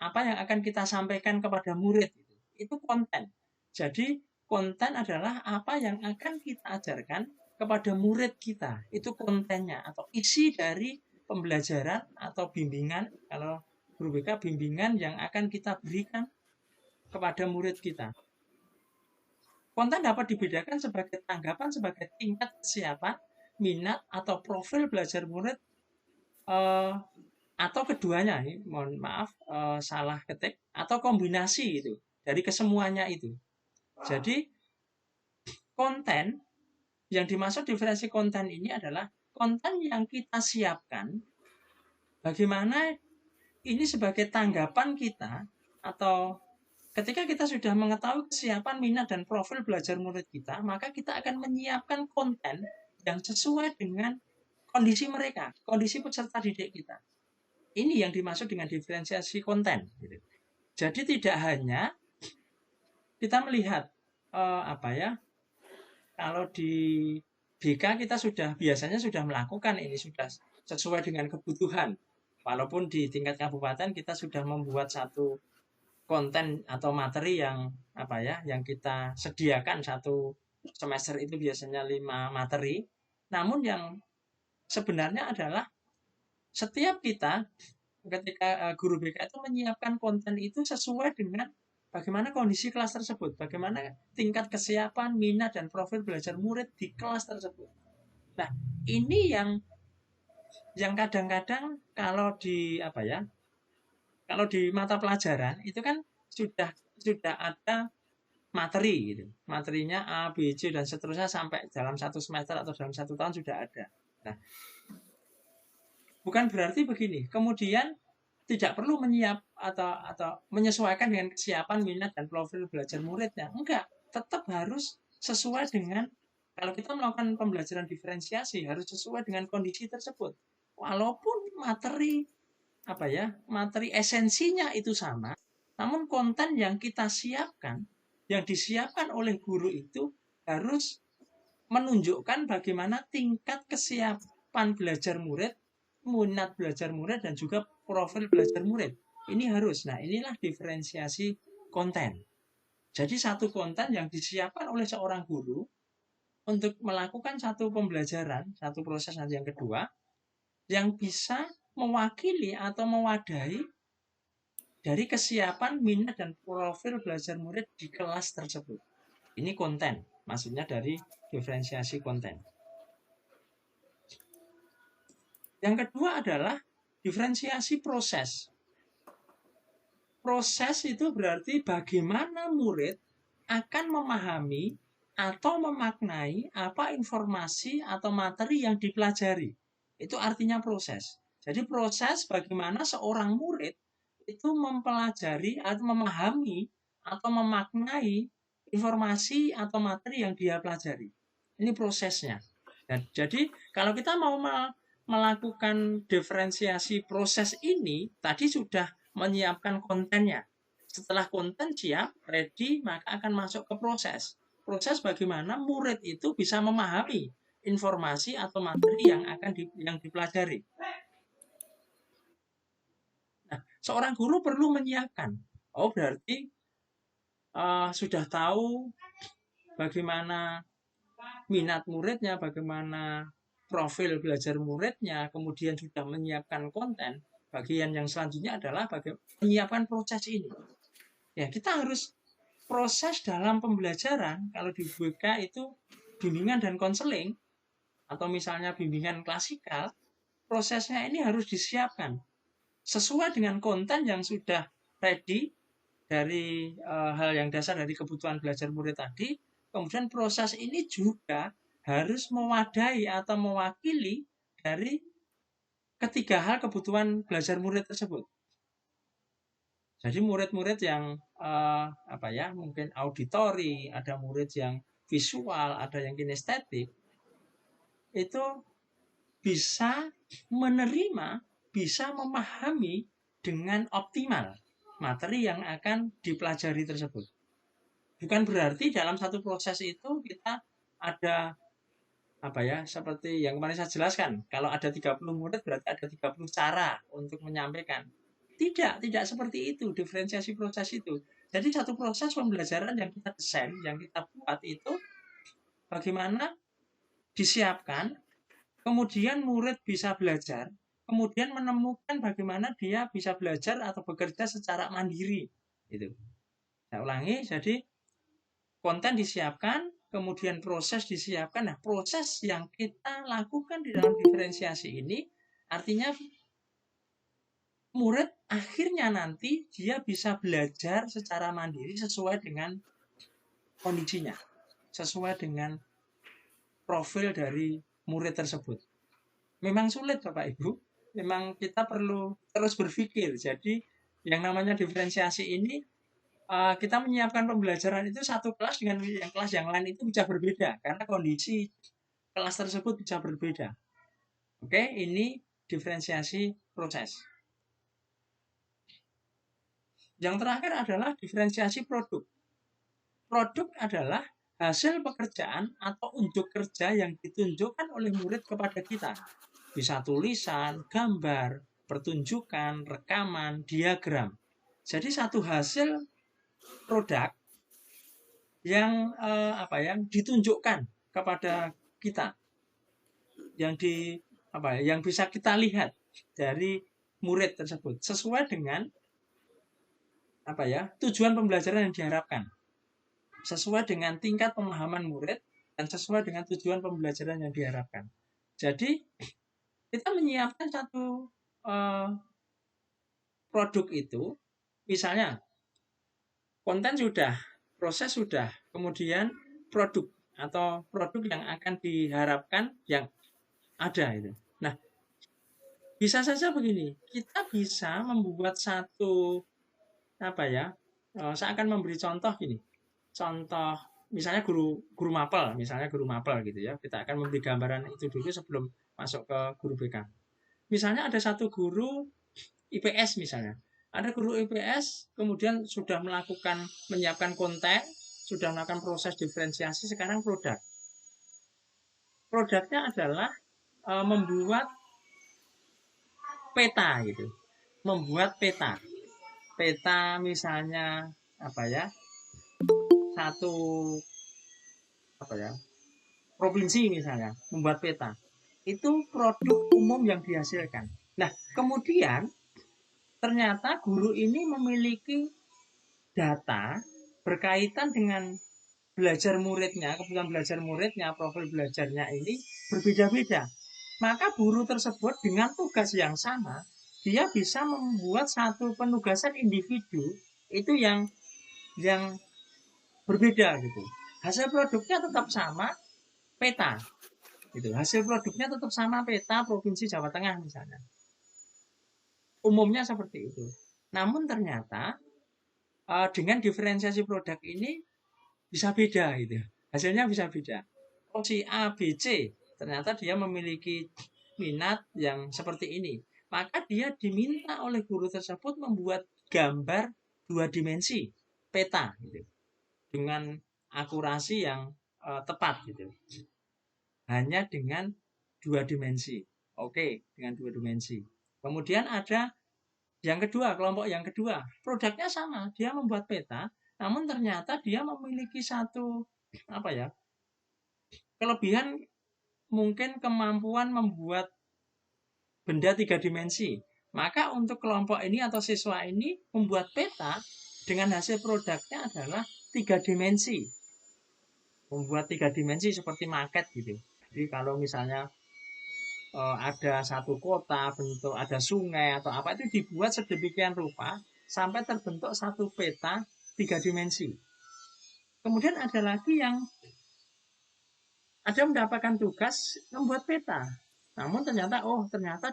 apa yang akan kita sampaikan kepada murid. Itu konten. Jadi konten adalah apa yang akan kita ajarkan kepada murid kita. Itu kontennya atau isi dari pembelajaran atau bimbingan, kalau guru BK bimbingan yang akan kita berikan kepada murid kita. Konten dapat dibedakan sebagai tanggapan sebagai tingkat kesiapan, minat, atau profil belajar murid atau keduanya. Mohon maaf salah ketik, atau kombinasi itu dari kesemuanya itu. Jadi konten yang dimaksud diferensi konten ini adalah konten yang kita siapkan, bagaimana ini sebagai tanggapan kita, atau ketika kita sudah mengetahui kesiapan, minat, dan profil belajar murid kita, maka kita akan menyiapkan konten yang sesuai dengan kondisi mereka, kondisi peserta didik kita. Ini yang dimaksud dengan diferensiasi konten. Jadi tidak hanya kita melihat kalau di BK kita biasanya sudah melakukan ini, sudah sesuai dengan kebutuhan. Walaupun di tingkat kabupaten kita sudah membuat satu konten atau materi yang yang kita sediakan satu semester itu biasanya 5 materi. Namun yang sebenarnya adalah setiap kita ketika guru BK itu menyiapkan konten itu sesuai dengan bagaimana kondisi kelas tersebut, bagaimana tingkat kesiapan, minat, dan profil belajar murid di kelas tersebut. Nah, ini yang kadang-kadang kalau di kalau di mata pelajaran itu kan sudah ada materi gitu. Materinya A, B, C, dan seterusnya sampai dalam satu semester atau dalam satu tahun sudah ada. Nah, bukan berarti begini. Kemudian tidak perlu atau menyesuaikan dengan kesiapan, minat, dan profil belajar muridnya. Enggak, tetap harus sesuai dengan, kalau kita melakukan pembelajaran diferensiasi harus sesuai dengan kondisi tersebut. Walaupun materi materi esensinya itu sama, namun konten yang kita siapkan, yang disiapkan oleh guru itu harus menunjukkan bagaimana tingkat kesiapan belajar murid, minat belajar murid, dan juga profil belajar murid. Ini harus. Nah, inilah diferensiasi konten. Jadi satu konten yang disiapkan oleh seorang guru untuk melakukan satu pembelajaran, satu proses nanti yang kedua, yang bisa mewakili atau mewadahi dari kesiapan, minat, dan profil belajar murid di kelas tersebut. Ini konten, maksudnya dari diferensiasi konten. Yang kedua adalah diferensiasi proses. Proses itu berarti bagaimana murid akan memahami atau memaknai apa informasi atau materi yang dipelajari. Itu artinya proses. Jadi proses bagaimana seorang murid itu mempelajari atau memahami atau memaknai informasi atau materi yang dia pelajari. Ini prosesnya. Dan jadi kalau kita mau melakukan diferensiasi proses ini, tadi sudah menyiapkan kontennya. Setelah konten siap, ready, maka akan masuk ke proses. Proses bagaimana murid itu bisa memahami informasi atau materi yang dipelajari. Nah, seorang guru perlu menyiapkan. Oh, berarti sudah tahu bagaimana minat muridnya, bagaimana profil belajar muridnya, kemudian sudah menyiapkan konten. Bagian yang selanjutnya adalah menyiapkan proses ini. Ya, kita harus proses dalam pembelajaran. Kalau di BK itu bimbingan dan konseling, atau misalnya bimbingan klasikal, prosesnya ini harus disiapkan sesuai dengan konten yang sudah ready dari hal yang dasar dari kebutuhan belajar murid tadi. Kemudian proses ini juga harus mewadahi atau mewakili dari ketiga hal kebutuhan belajar murid tersebut. Jadi murid-murid yang mungkin auditori, ada murid yang visual, ada yang kinestetik, itu bisa menerima, bisa memahami dengan optimal materi yang akan dipelajari tersebut. Bukan berarti dalam satu proses itu kita ada seperti yang kemarin saya jelaskan, kalau ada 30 murid berarti ada 30 cara untuk menyampaikan. Tidak seperti itu diferensiasi proses itu. Jadi satu proses pembelajaran yang kita desain, yang kita buat itu bagaimana disiapkan, kemudian murid bisa belajar, kemudian menemukan bagaimana dia bisa belajar atau bekerja secara mandiri. Itu. Saya ulangi, jadi konten disiapkan, kemudian proses disiapkan. Nah, proses yang kita lakukan di dalam diferensiasi ini artinya murid akhirnya nanti dia bisa belajar secara mandiri sesuai dengan kondisinya, sesuai dengan profil dari murid tersebut. Memang sulit Bapak Ibu, memang kita perlu terus berpikir. Jadi yang namanya diferensiasi ini kita menyiapkan pembelajaran itu satu kelas dengan yang kelas yang lain itu bisa berbeda karena kondisi kelas tersebut bisa berbeda. Oke, ini diferensiasi proses. Yang terakhir adalah diferensiasi produk. Produk adalah hasil pekerjaan atau unjuk kerja yang ditunjukkan oleh murid kepada kita. Bisa tulisan, gambar, pertunjukan, rekaman, diagram. Jadi satu hasil produk yang ditunjukkan kepada kita, yang bisa kita lihat dari murid tersebut sesuai dengan tujuan pembelajaran yang diharapkan, sesuai dengan tingkat pemahaman murid dan sesuai dengan tujuan pembelajaran yang diharapkan. Jadi kita menyiapkan satu produk itu, misalnya konten sudah, proses sudah, kemudian produk atau produk yang akan diharapkan yang ada itu. Nah, bisa saja begini, kita bisa membuat satu saya akan memberi contoh gini. Contoh misalnya guru mapel gitu ya. Kita akan memberi gambaran itu dulu sebelum masuk ke guru BK. Misalnya ada satu guru IPS misalnya. Ada guru IPS kemudian sudah menyiapkan konten, sudah melakukan proses diferensiasi, sekarang produk. Produknya adalah membuat peta gitu. Membuat peta misalnya satu provinsi misalnya, membuat peta. Itu produk umum yang dihasilkan. Nah, kemudian ternyata guru ini memiliki data berkaitan dengan belajar muridnya, kebutuhan belajar muridnya, profil belajarnya ini berbeda-beda. Maka guru tersebut dengan tugas yang sama, dia bisa membuat satu penugasan individu itu yang berbeda gitu. Hasil produknya tetap sama, peta. Gitu. Hasil produknya tetap sama, peta provinsi Jawa Tengah misalnya. Umumnya seperti itu. Namun ternyata dengan diferensiasi produk ini bisa beda gitu. Hasilnya bisa beda. Oh, si A, B, C ternyata dia memiliki minat yang seperti ini. Maka dia diminta oleh guru tersebut membuat gambar 2 dimensi, peta gitu. Dengan akurasi yang tepat gitu. Hanya dengan 2 dimensi. Oke, dengan 2 dimensi. Kemudian ada yang kedua, kelompok yang kedua, produknya sama, dia membuat peta, namun ternyata dia memiliki satu kelebihan, mungkin kemampuan membuat benda 3 dimensi. Maka untuk kelompok ini atau siswa ini membuat peta dengan hasil produknya adalah 3 dimensi. Membuat 3 dimensi seperti maket gitu. Jadi kalau misalnya ada satu kota, bentuk ada sungai atau apa, itu dibuat sedemikian rupa sampai terbentuk satu peta 3 dimensi. Kemudian ada lagi yang mendapatkan tugas membuat peta. Namun ternyata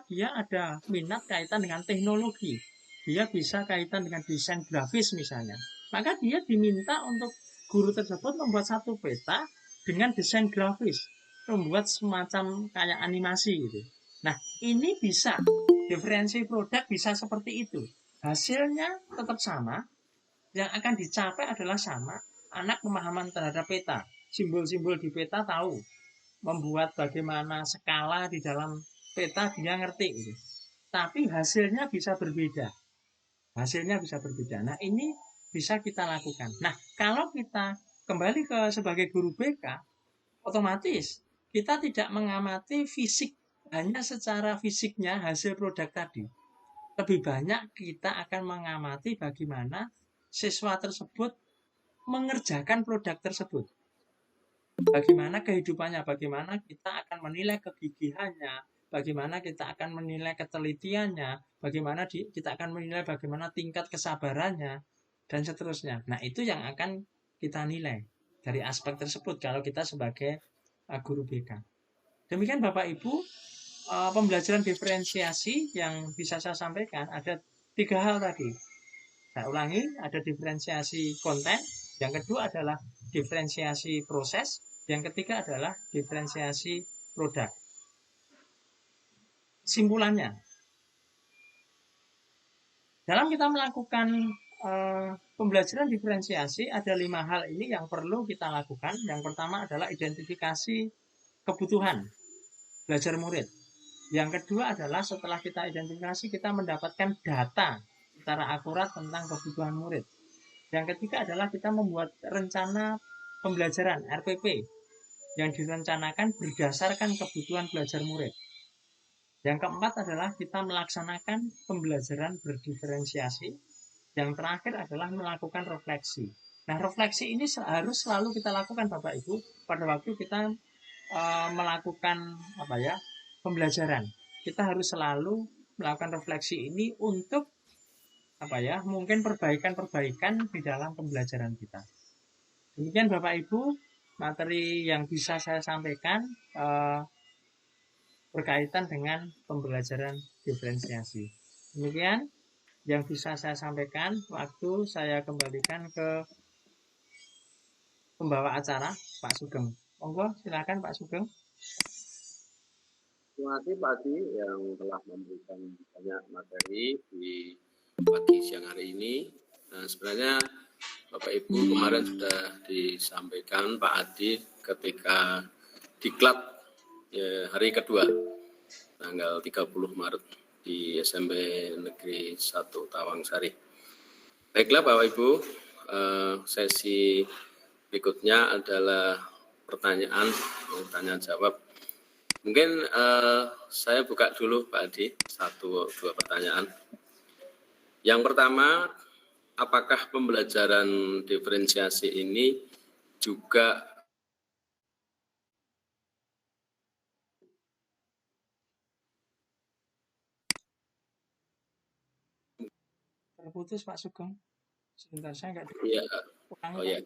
dia ada minat kaitan dengan teknologi. Dia bisa kaitan dengan desain grafis misalnya. Maka dia diminta untuk guru tersebut membuat satu peta dengan desain grafis. Membuat semacam kayak animasi gitu. Nah, ini bisa. Diferensi produk bisa seperti itu. Hasilnya tetap sama. Yang akan dicapai adalah sama. Anak pemahaman terhadap peta. Simbol-simbol di peta tahu. Membuat bagaimana skala di dalam peta dia ngerti gitu. Tapi hasilnya bisa berbeda. Nah, ini bisa kita lakukan. Nah, kalau kita kembali ke sebagai guru BK, otomatis kita tidak mengamati fisik hanya secara fisiknya hasil produk tadi. Lebih banyak kita akan mengamati bagaimana siswa tersebut mengerjakan produk tersebut. Bagaimana kehidupannya, bagaimana kita akan menilai kegigihannya, bagaimana kita akan menilai ketelitiannya, bagaimana kita akan menilai bagaimana tingkat kesabarannya, dan seterusnya. Nah, itu yang akan kita nilai dari aspek tersebut kalau kita sebagai guru BK. Demikian Bapak Ibu, pembelajaran diferensiasi yang bisa saya sampaikan ada 3 hal tadi. Saya ulangi, ada diferensiasi konten, yang kedua adalah diferensiasi proses, yang ketiga adalah diferensiasi produk. Simpulannya, dalam kita melakukan pembelajaran diferensiasi ada 5 hal ini yang perlu kita lakukan. Yang pertama adalah identifikasi kebutuhan belajar murid. Yang kedua adalah setelah kita identifikasi, kita mendapatkan data secara akurat tentang kebutuhan murid. Yang ketiga adalah kita membuat rencana pembelajaran RPP yang direncanakan berdasarkan kebutuhan belajar murid. Yang keempat adalah kita melaksanakan pembelajaran berdiferensiasi. Yang terakhir adalah melakukan refleksi. Nah, refleksi ini harus selalu kita lakukan Bapak Ibu pada waktu kita melakukan pembelajaran. Kita harus selalu melakukan refleksi ini untuk mungkin perbaikan-perbaikan di dalam pembelajaran kita. Demikian Bapak Ibu, materi yang bisa saya sampaikan berkaitan dengan pembelajaran diferensiasi. Demikian yang bisa saya sampaikan. Waktu saya kembalikan ke pembawa acara, Pak Sugeng. Monggo, silakan Pak Sugeng. Terima kasih Pak Adi yang telah memberikan banyak materi di pagi siang hari ini. Nah, sebenarnya Bapak Ibu kemarin sudah disampaikan Pak Adi ketika diklat hari kedua tanggal 30 Maret di SMP Negeri 1 Tawangsari. Baiklah Bapak Ibu, sesi berikutnya adalah pertanyaan tanya jawab. Mungkin saya buka dulu Pak Adi 1-2 pertanyaan. Yang pertama, apakah pembelajaran diferensiasi ini juga terputus Pak Sugeng? Sebentar, saya nggak ya,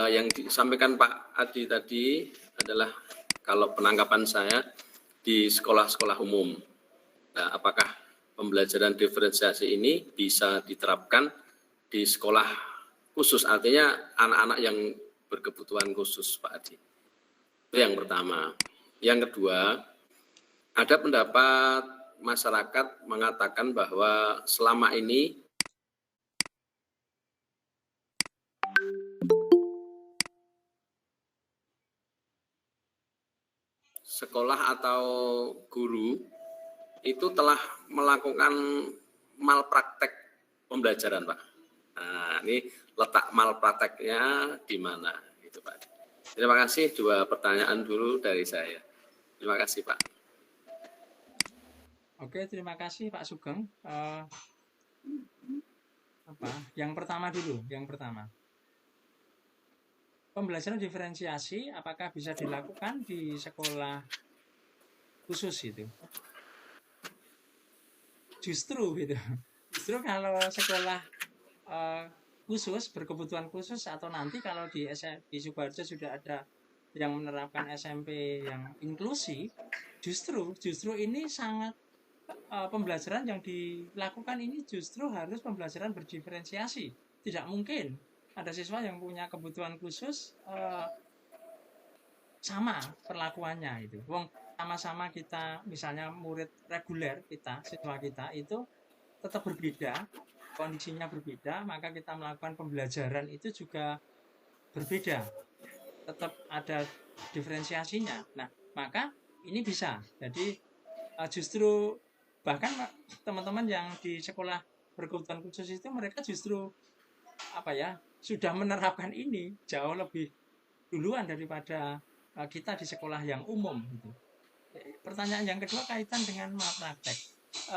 yang disampaikan Pak Adi tadi adalah kalau penangkapan saya di sekolah-sekolah umum. Nah, apakah pembelajaran diferensiasi ini bisa diterapkan di sekolah khusus, artinya anak-anak yang berkebutuhan khusus, Pak Adi? Itu yang pertama. Yang kedua, ada pendapat masyarakat mengatakan bahwa selama ini sekolah atau guru itu telah melakukan malpraktek pembelajaran, Pak. Nah, ini letak malprakteknya di mana, gitu, Pak. Terima kasih, 2 pertanyaan dulu dari saya. Terima kasih, Pak. Oke, terima kasih Pak Sugeng. Yang pertama dulu, pembelajaran diferensiasi apakah bisa dilakukan di sekolah khusus itu? Justru kalau sekolah khusus, berkebutuhan khusus, atau nanti kalau di Sukoharjo sudah ada yang menerapkan SMP yang inklusi, justru ini sangat pembelajaran yang dilakukan ini justru harus pembelajaran berdiferensiasi. Tidak mungkin ada siswa yang punya kebutuhan khusus sama perlakuannya itu. Sama-sama kita, misalnya murid reguler kita, siswa kita itu tetap berbeda, kondisinya berbeda, maka kita melakukan pembelajaran itu juga berbeda. Tetap ada diferensiasinya. Nah, maka ini bisa. Jadi justru bahkan teman-teman yang di sekolah berkebutuhan khusus itu mereka justru sudah menerapkan ini jauh lebih duluan daripada kita di sekolah yang umum gitu. Pertanyaan yang kedua kaitan dengan malpraktek.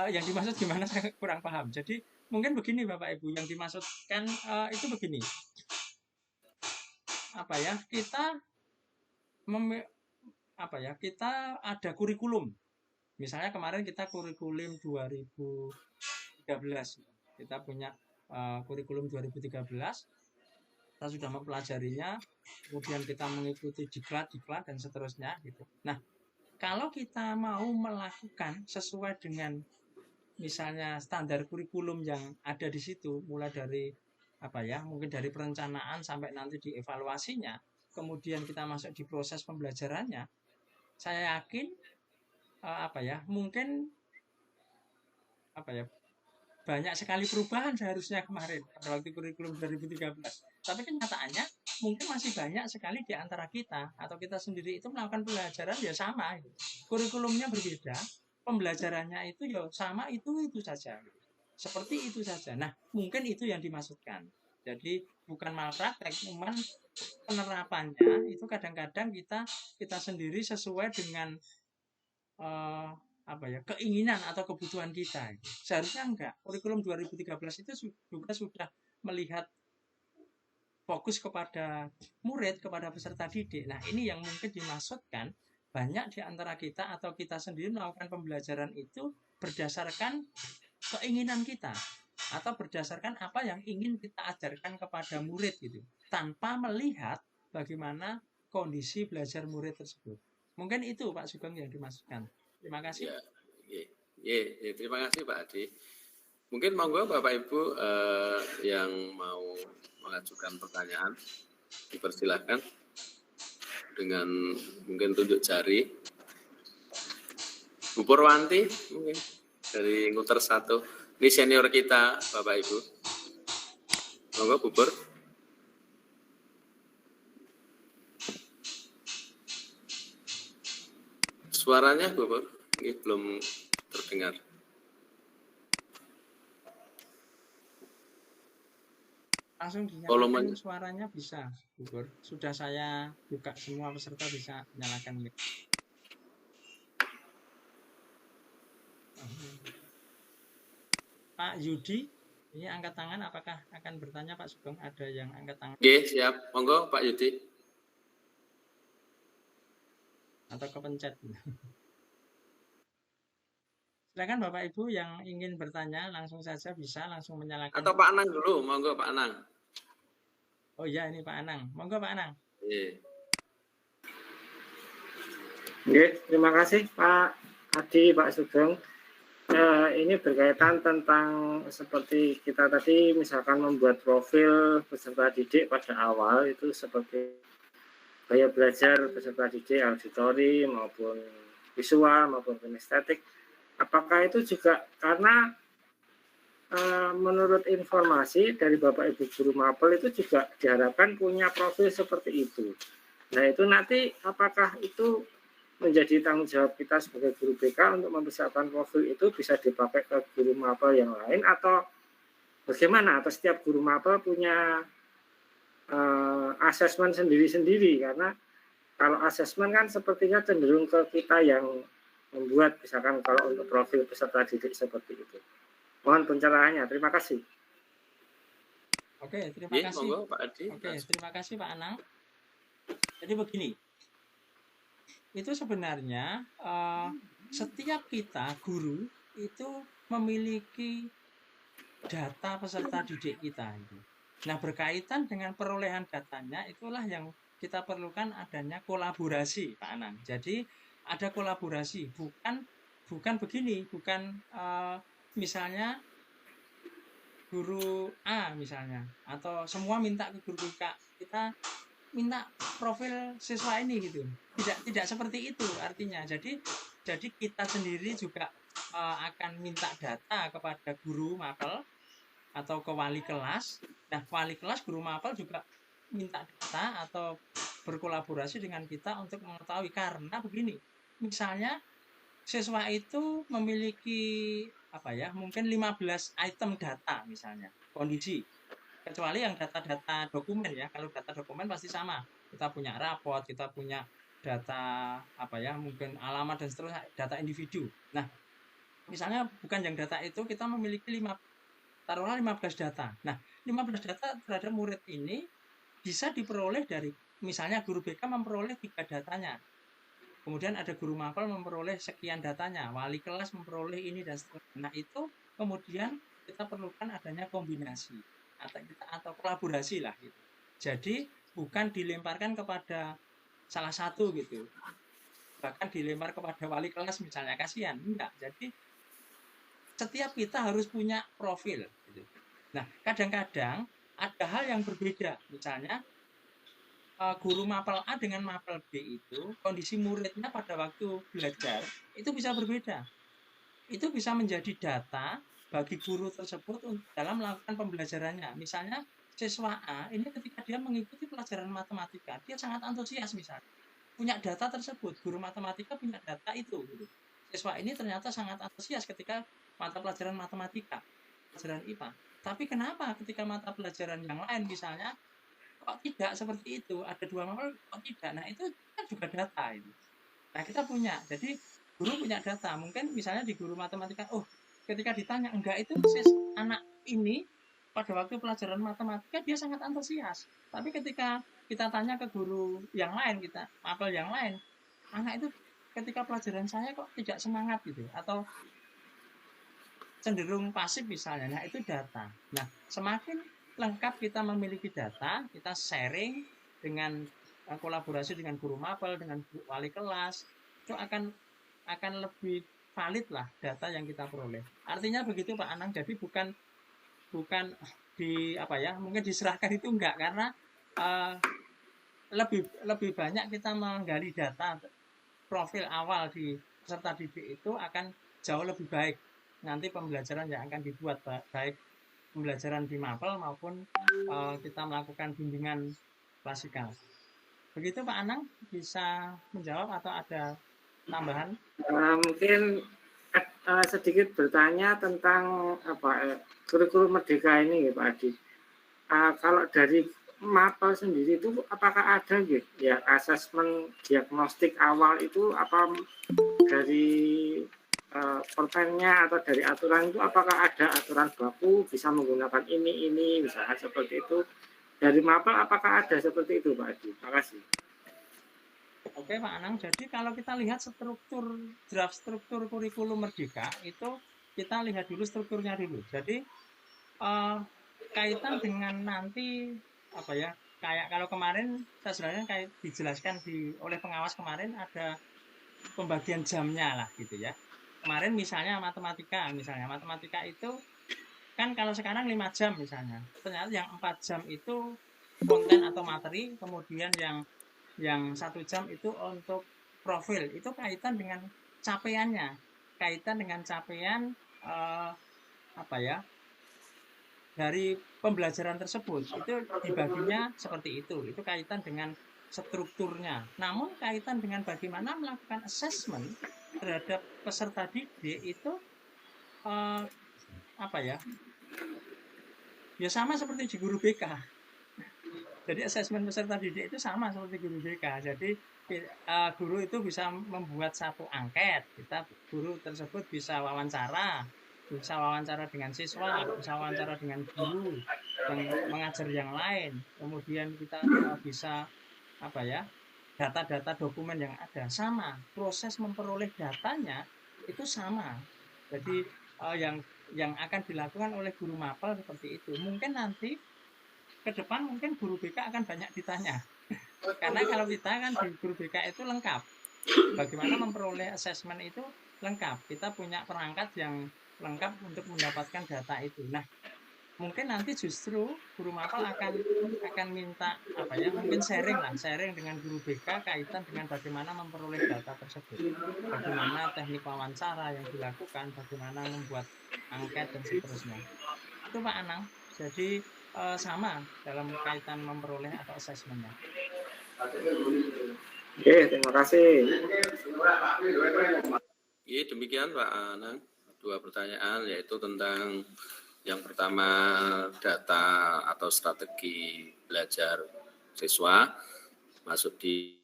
Yang dimaksud gimana saya kurang paham. Jadi mungkin begini Bapak Ibu, yang dimaksudkan itu begini. Apa ya? Kita ada kurikulum. Misalnya kemarin kita kurikulum 2013. Kita punya kurikulum 2013. Kita sudah mempelajarinya, kemudian kita mengikuti diklat dan seterusnya gitu. Nah, kalau kita mau melakukan sesuai dengan misalnya standar kurikulum yang ada di situ, mulai dari mungkin dari perencanaan sampai nanti dievaluasinya, kemudian kita masuk di proses pembelajarannya, saya yakin mungkin banyak sekali perubahan seharusnya kemarin pada waktu kurikulum 2013. Tapi kenyataannya mungkin masih banyak sekali di antara kita atau kita sendiri itu melakukan pelajaran ya sama. Kurikulumnya berbeda, pembelajarannya itu ya sama itu saja. Seperti itu saja. Nah, mungkin itu yang dimaksudkan. Jadi bukan malpraktek, cuman penerapannya itu kadang-kadang kita sendiri sesuai dengan keinginan atau kebutuhan kita. Seharusnya enggak. Kurikulum 2013 itu juga sudah melihat fokus kepada murid, kepada peserta didik. Nah, ini yang mungkin dimaksudkan banyak di antara kita atau kita sendiri melakukan pembelajaran itu berdasarkan keinginan kita atau berdasarkan apa yang ingin kita ajarkan kepada murid gitu, tanpa melihat bagaimana kondisi belajar murid tersebut. Mungkin itu Pak Sugeng yang dimaksudkan. Terima kasih. Ya, terima kasih Pak Adi. Mungkin monggo Bapak Ibu yang mau mengajukan pertanyaan, dipersilahkan dengan mungkin tunjuk jari. Bu Purwanti mungkin dari Nguter 1. Ini senior kita Bapak Ibu. Monggo Bu Pur. Suaranya Bu Pur, ini belum terdengar. Langsung dinyalakan suaranya bisa, Bu Pur. Sudah saya buka, semua peserta bisa nyalakan mic. Pak Yudi, ini angkat tangan, apakah akan bertanya Pak Sugeng? Ada yang angkat tangan? Oke, siap. Monggo Pak Yudi. Atau kepencet. Silakan Bapak Ibu yang ingin bertanya langsung saja bisa langsung menyalakan. Atau Pak Anang dulu, monggo Pak Anang. Oh iya, ini Pak Anang. Monggo Pak Anang. Terima kasih Pak Adi, Pak Sugeng. Ini berkaitan tentang seperti kita tadi misalkan membuat profil peserta didik pada awal itu seperti gaya belajar peserta didik auditori maupun visual maupun kinestetik. Apakah itu juga karena menurut informasi dari Bapak Ibu guru mapel itu juga diharapkan punya profil seperti itu. Nah itu nanti apakah itu menjadi tanggung jawab kita sebagai guru BK untuk mempersiapkan profil itu bisa dipakai ke guru mapel yang lain atau bagaimana? Atau setiap guru mapel punya asesmen sendiri-sendiri, karena kalau asesmen kan sepertinya cenderung ke kita yang membuat, misalkan kalau untuk profil peserta didik seperti itu. Mohon pencerahannya. Terima kasih. Oke, terima kasih. Monggo, Pak Adi. Oke, terima kasih Pak Anang. Jadi begini, itu sebenarnya setiap kita guru itu memiliki data peserta didik kita. Nah, berkaitan dengan perolehan datanya itulah yang kita perlukan adanya kolaborasi, Pak Anang. Jadi ada kolaborasi, bukan begini, bukan misalnya guru A misalnya, atau semua minta ke guru BK, kita minta profil siswa ini gitu. Tidak seperti itu artinya. Jadi kita sendiri juga akan minta data kepada guru mapel atau ke wali kelas. Nah, wali kelas guru mapel juga minta data atau berkolaborasi dengan kita untuk mengetahui, karena begini. Misalnya siswa itu memiliki mungkin 15 item data misalnya, kondisi. Kecuali yang data-data dokumen ya. Kalau data dokumen pasti sama. Kita punya rapot, kita punya data apa ya, mungkin alamat dan seterusnya, data individu. Nah, misalnya bukan yang data itu kita memiliki taruhlah 15 data. Nah, 15 data terhadap murid ini bisa diperoleh dari misalnya guru BK memperoleh 3 datanya. Kemudian ada guru mapel memperoleh sekian datanya, wali kelas memperoleh ini dan seterusnya. Nah, itu kemudian kita perlukan adanya kombinasi atau kolaborasi lah gitu. Jadi bukan dilemparkan kepada salah satu gitu, bahkan dilempar kepada wali kelas misalnya, kasihan, enggak. Jadi setiap kita harus punya profil gitu. Nah, kadang-kadang ada hal yang berbeda, misalnya guru mapel A dengan mapel B itu kondisi muridnya pada waktu belajar itu bisa berbeda. Itu bisa menjadi data bagi guru tersebut dalam melakukan pembelajarannya. Misalnya siswa A ini ketika dia mengikuti pelajaran matematika, dia sangat antusias misalnya. Punya data tersebut, guru matematika punya data itu. Gitu. Siswa ini ternyata sangat antusias ketika mata pelajaran matematika, pelajaran IPA. Tapi kenapa ketika mata pelajaran yang lain misalnya kok tidak seperti itu? Ada 2 mapel kok tidak? Nah, itu kan juga data itu. Nah, kita punya. Jadi guru punya data. Mungkin misalnya di guru matematika, ketika ditanya enggak itu anak ini pada waktu pelajaran matematika dia sangat antusias. Tapi ketika kita tanya ke guru yang lain, kita mapel yang lain, anak itu ketika pelajaran saya kok tidak semangat gitu atau cenderung pasif misalnya. Nah, itu data. Nah, semakin lengkap kita memiliki data, kita sharing dengan kolaborasi dengan guru mapel, dengan wali kelas, itu akan lebih valid lah data yang kita peroleh. Artinya begitu Pak Anang. Jadi bukan mungkin diserahkan itu enggak, karena lebih banyak kita menggali data profil awal di peserta didik itu akan jauh lebih baik nanti pembelajaran yang akan dibuat, baik pembelajaran di mapel maupun kita melakukan bimbingan klasikal. Begitu Pak Anang, bisa menjawab atau ada tambahan? Mungkin sedikit bertanya tentang kurikulum Merdeka ini ya Pak Adi. Kalau dari mapel sendiri itu apakah ada gitu ya asesmen diagnostik awal itu, apa dari permennya atau dari aturan itu apakah ada aturan baku bisa menggunakan ini misalnya seperti itu? Dari mapel apakah ada seperti itu Pak Adi? Terima kasih. Oke Pak Anang, jadi kalau kita lihat draft struktur kurikulum Merdeka itu kita lihat dulu strukturnya dulu. Jadi kaitan dengan nanti kayak kalau kemarin saya sebenarnya kayak dijelaskan oleh pengawas kemarin ada pembagian jamnya lah gitu ya. Kemarin misalnya matematika itu kan kalau sekarang 5 jam misalnya, ternyata yang 4 jam itu konten atau materi, kemudian yang 1 jam itu untuk profil. Itu kaitan dengan capaiannya, kaitan dengan capaian dari pembelajaran tersebut. Itu dibaginya seperti itu kaitan dengan strukturnya. Namun kaitan dengan bagaimana melakukan assessment terhadap peserta didik itu ya sama seperti di guru BK. Jadi asesmen peserta didik itu sama seperti guru BK. Jadi guru itu bisa membuat satu angket. Guru tersebut bisa wawancara dengan siswa, bisa wawancara dengan guru yang mengajar yang lain. Kemudian kita bisa data-data dokumen yang ada sama. Proses memperoleh datanya itu sama. Jadi yang akan dilakukan oleh guru mapel seperti itu. Mungkin nanti ke depan mungkin guru BK akan banyak ditanya. Karena kalau kita kan di guru BK itu lengkap. Bagaimana memperoleh asesmen itu lengkap. Kita punya perangkat yang lengkap untuk mendapatkan data itu. Nah, mungkin nanti justru guru mapel akan minta mungkin sharing dengan guru BK kaitan dengan bagaimana memperoleh data tersebut. Bagaimana teknik wawancara yang dilakukan, bagaimana membuat angket dan seterusnya. Itu Pak Anang. Jadi sama dalam kaitan memperoleh atau asesmennya. Oke, terima kasih. Iya, demikian Pak Anang. 2 pertanyaan, yaitu tentang yang pertama data atau strategi belajar siswa masuk di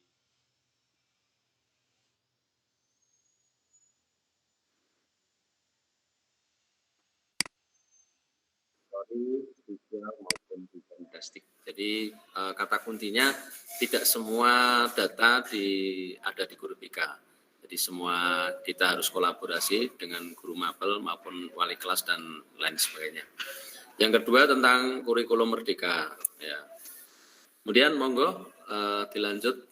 teori, visual maupun fantastik. Jadi kata kuncinya tidak semua data ada di guru BK. Jadi semua kita harus kolaborasi dengan guru mapel maupun wali kelas dan lain sebagainya. Yang kedua tentang kurikulum merdeka. Ya. Kemudian monggo dilanjut.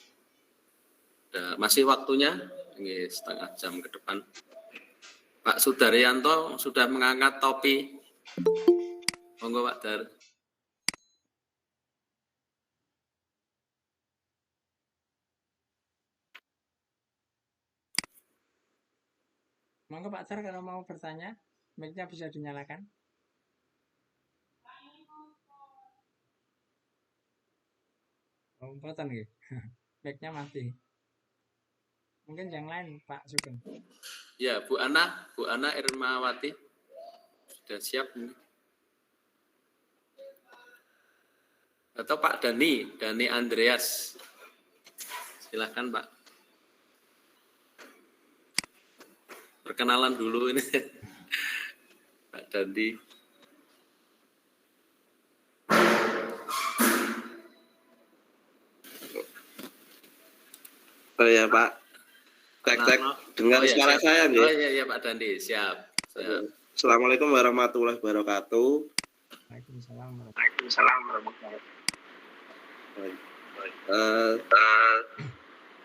Masih waktunya, ini setengah jam ke depan. Pak Sudaryanto sudah mengangkat topi. Monggo Pak Dar. Monggo Pak Dar kalau mau bertanya, mic-nya bisa dinyalakan. Oh, mboten nggih. Mic-nya mati. Mungkin yang lain Pak Sugeng. Ya, Bu Ana Irmawati sudah siap mungkin. Atau Pak Dani Andreas. Silakan Pak. Perkenalan dulu ini. Pak Dani. Oh ya Pak, cek dengar suara siap. saya nih. Oh iya Pak Dandi, siap. Assalamualaikum warahmatullahi wabarakatuh. Waalaikumsalam.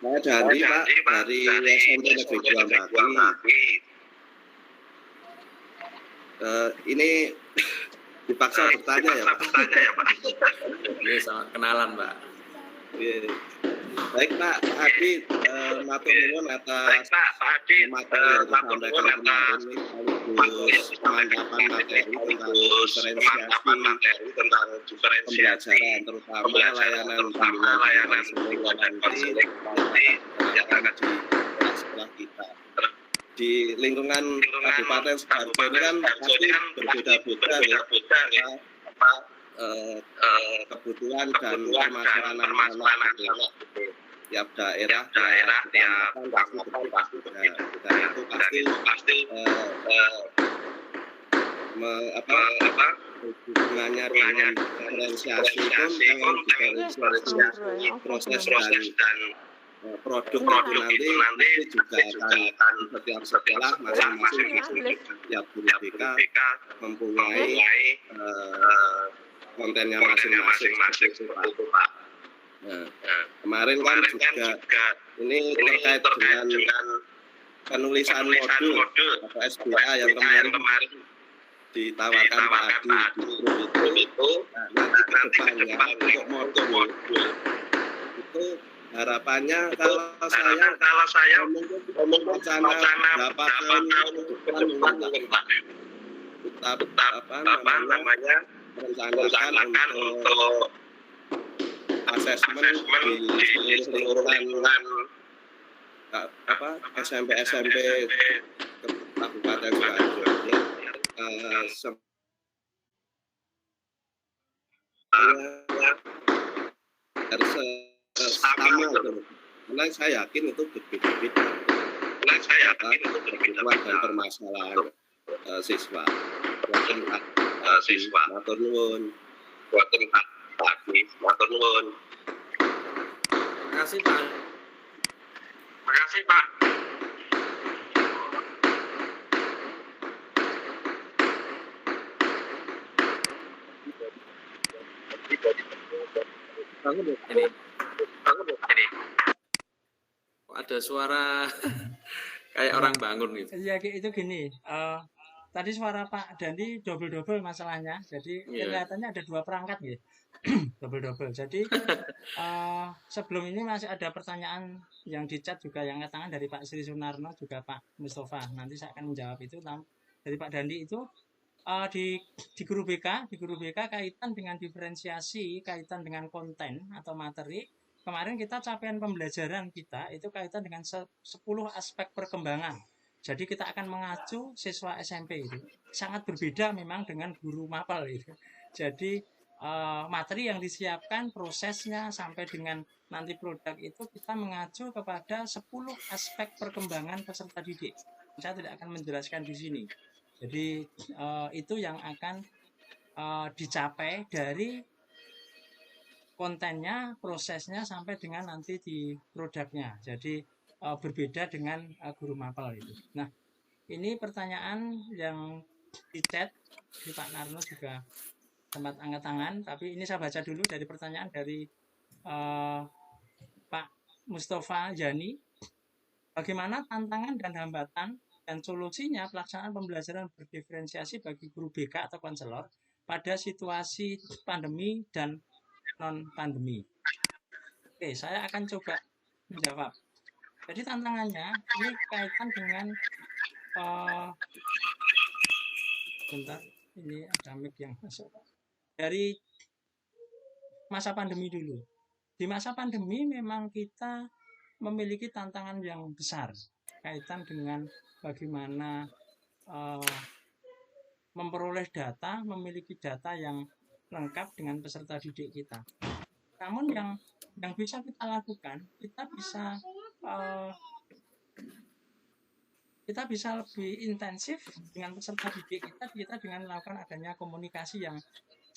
Saya Dandi Pak dari SMP Negeri 2 Maki. Ini dipaksa bertanya ya Pak. Ini sama kenalan Pak. Baik Pak Adi, matur nuwun atas materi yang disampaikan kemarin sekaligus pemantapan materi tentang pembelajaran terutama layanan bimbingan dan konseling yang akan di sekolah kita. Di lingkungan Kabupaten Sidoarjo ini kan pasti berbeda-beda ya kebutuhan dan permasalahan anak tiap daerah ya pasti berbeda. Dan itu pasti hubungannya dengan diferensiasi pun diferensiasi proses dan produk itu nanti juga akan setiap sekolah masing-masing tiap guru BK mempunyai kontennya masing-masing seperti itu Pak. Nah, kemarin kan juga ini terkait dengan penulisan modul atau SBA yang kemarin ditawarkan Pak Adi di grup itu. Nah, nanti ke depannya untuk modul itu harapannya kalau saya ngomong rencana berapa tahun ke depan mungkin Pak. Apa namanya rencanakan untuk asesmen di seluruh lingkungan SMP Kabupaten Sidoarjo harus sama gitu. Karena saya yakin itu berbeda-beda. Kebutuhan dan permasalahan siswa. Matur nuwun. Terima kasih Pak. Ini. Ada suara kayak orang bangun gitu. Ya itu gini, tadi suara Pak Dandi double masalahnya, jadi kelihatannya ada dua perangkat gitu. double. Jadi sebelum ini masih ada pertanyaan yang di chat juga yang tangan dari Pak Sri Sunarno juga Pak Mustafa. Nanti saya akan menjawab itu. Dari Pak Dandi itu di guru BK kaitan dengan diferensiasi, kaitan dengan konten atau materi. Kemarin kita capaian pembelajaran kita itu kaitan dengan 10 aspek perkembangan. Jadi kita akan mengacu siswa SMP itu. Sangat berbeda memang dengan guru mapel itu. Jadi materi yang disiapkan, prosesnya sampai dengan nanti produk itu kita mengacu kepada 10 aspek perkembangan peserta didik. Saya tidak akan menjelaskan di sini. Jadi itu yang akan dicapai dari kontennya, prosesnya sampai dengan nanti di produknya. Jadi berbeda dengan guru mapel itu. Nah, ini pertanyaan yang di chat di Pak Narno juga sempat angkat tangan, tapi ini saya baca dulu dari pertanyaan dari Pak Mustafa Jani. Bagaimana tantangan dan hambatan dan solusinya pelaksanaan pembelajaran berdiferensiasi bagi guru BK atau konselor pada situasi pandemi dan non-pandemi? Oke, saya akan coba menjawab. Jadi tantangannya ini kaitan dengan bentar, ini ada mic yang masuk. Dari masa pandemi dulu. Di masa pandemi memang kita memiliki tantangan yang besar kaitan dengan bagaimana memperoleh data, memiliki data yang lengkap dengan peserta didik kita. Namun yang bisa kita lakukan, kita bisa lebih intensif dengan peserta didik kita dengan melakukan adanya komunikasi yang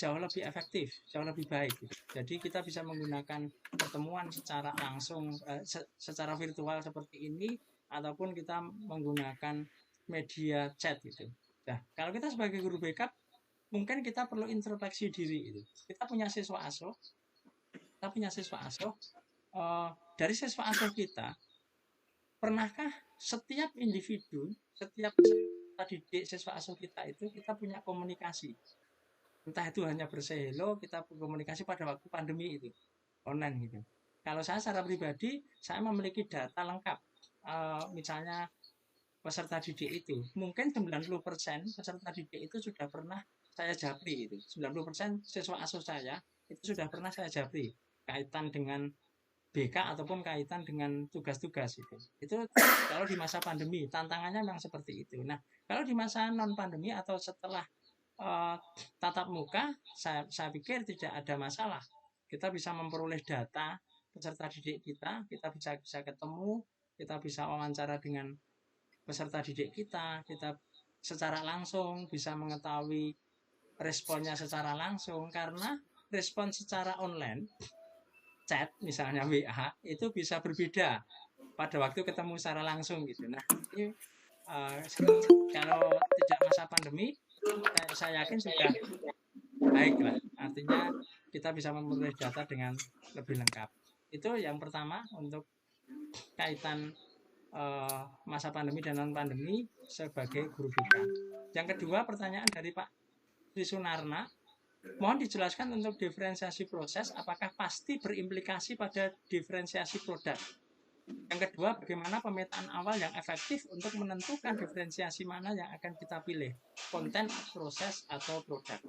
jauh lebih efektif, jauh lebih baik. Jadi kita bisa menggunakan pertemuan secara langsung, secara virtual seperti ini, ataupun kita menggunakan media chat gitu. Nah, kalau kita sebagai guru backup, mungkin kita perlu introspeksi diri itu. Kita punya siswa asuh, dari siswa asuh kita, pernahkah setiap individu, setiap peserta didik siswa asuh kita itu kita punya komunikasi? Entah itu hanya berselo, kita komunikasi pada waktu pandemi itu, online gitu. Kalau saya secara pribadi, saya memiliki data lengkap. Misalnya peserta didik itu, mungkin 90% peserta didik itu sudah pernah saya japri itu. 90% siswa asuh saya itu sudah pernah saya japri kaitan dengan BK ataupun kaitan dengan tugas-tugas itu. Itu kalau di masa pandemi, tantangannya memang seperti itu. Nah, kalau di masa non pandemi atau setelah tatap muka, saya pikir tidak ada masalah. Kita bisa memperoleh data peserta didik kita bisa ketemu, kita bisa wawancara dengan peserta didik kita secara langsung bisa mengetahui responnya secara langsung, karena respon secara online, chat misalnya WA itu bisa berbeda pada waktu ketemu secara langsung gitu. Nah, ini kalau tidak masa pandemi, saya yakin sudah baik lah. Artinya kita bisa memperoleh data dengan lebih lengkap. Itu yang pertama untuk kaitan masa pandemi dan non pandemi sebagai guru BK. Yang kedua, pertanyaan dari Pak Tri Sunarna, mohon dijelaskan untuk diferensiasi proses apakah pasti berimplikasi pada diferensiasi produk. Yang kedua, bagaimana pemetaan awal yang efektif untuk menentukan diferensiasi mana yang akan kita pilih, konten, proses, atau produk.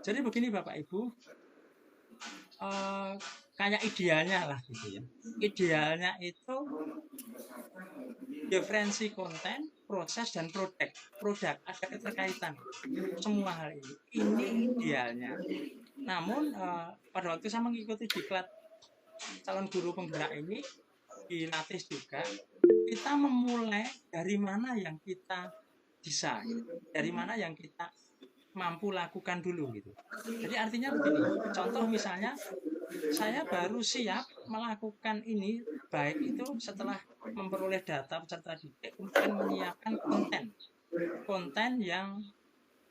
Jadi begini Bapak Ibu, kayak idealnya lah gitu ya. Idealnya itu diferensi konten, proses, dan produk ada keterkaitan semua hal ini. Ini idealnya. Namun pada waktu saya mengikuti diklat calon guru penggerak ini dilatih juga, kita memulai dari mana yang kita bisa, dari mana yang kita mampu lakukan dulu gitu. Jadi artinya begini, contoh misalnya saya baru siap melakukan ini baik itu setelah memperoleh data peserta didik, kemudian menyiapkan konten yang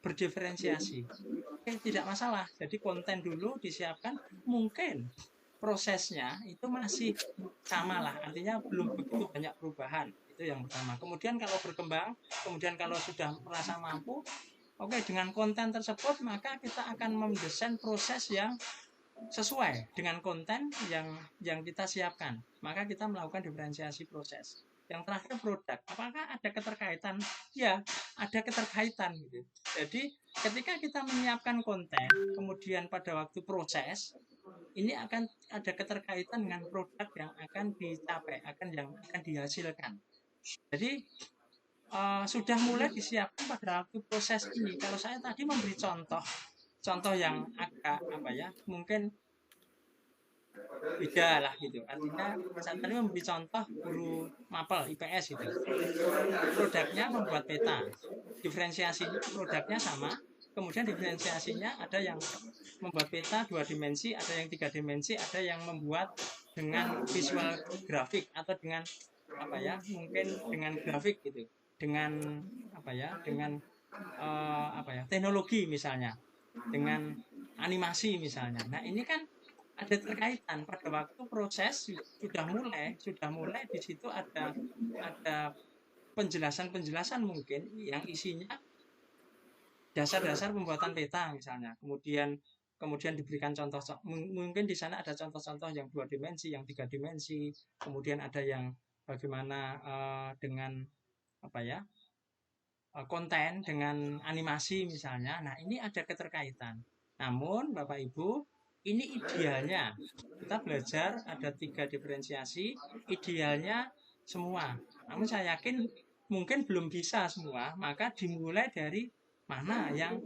berdiferensiasi. Oke, tidak masalah. Jadi konten dulu disiapkan, mungkin prosesnya itu masih sama lah, artinya belum begitu banyak perubahan. Itu yang pertama. Kemudian kalau berkembang, kemudian kalau sudah merasa mampu, oke, dengan konten tersebut maka kita akan mendesain proses yang sesuai dengan konten yang kita siapkan. Maka kita melakukan diferensiasi proses. Yang terakhir produk. Apakah ada keterkaitan? Ya, ada keterkaitan gitu. Jadi ketika kita menyiapkan konten, kemudian pada waktu proses, ini akan ada keterkaitan dengan produk yang akan dicapai, yang akan dihasilkan. Jadi sudah mulai disiapkan pada waktu proses ini. Kalau saya tadi memberi contoh yang agak mungkin beda lah gitu. Artinya saya tadi memberi contoh guru mapel IPS itu. Produknya membuat peta, diferensiasinya produknya sama, kemudian diferensiasinya ada yang membuat peta 2 dimensi, ada yang 3 dimensi, ada yang membuat dengan visual grafik atau dengan apa ya, mungkin dengan grafik gitu, dengan apa ya, dengan apa ya, teknologi misalnya, dengan animasi misalnya. Nah ini kan ada terkaitan pada waktu proses sudah mulai di situ ada penjelasan mungkin yang isinya dasar-dasar pembuatan peta misalnya. Kemudian diberikan contoh, mungkin di sana ada contoh-contoh yang 2 dimensi, yang 3 dimensi, kemudian ada yang bagaimana dengan apa ya, konten dengan animasi misalnya. Nah, ini ada keterkaitan. Namun Bapak Ibu, ini idealnya kita belajar ada 3 diferensiasi, idealnya semua. Namun saya yakin mungkin belum bisa semua, maka dimulai dari mana yang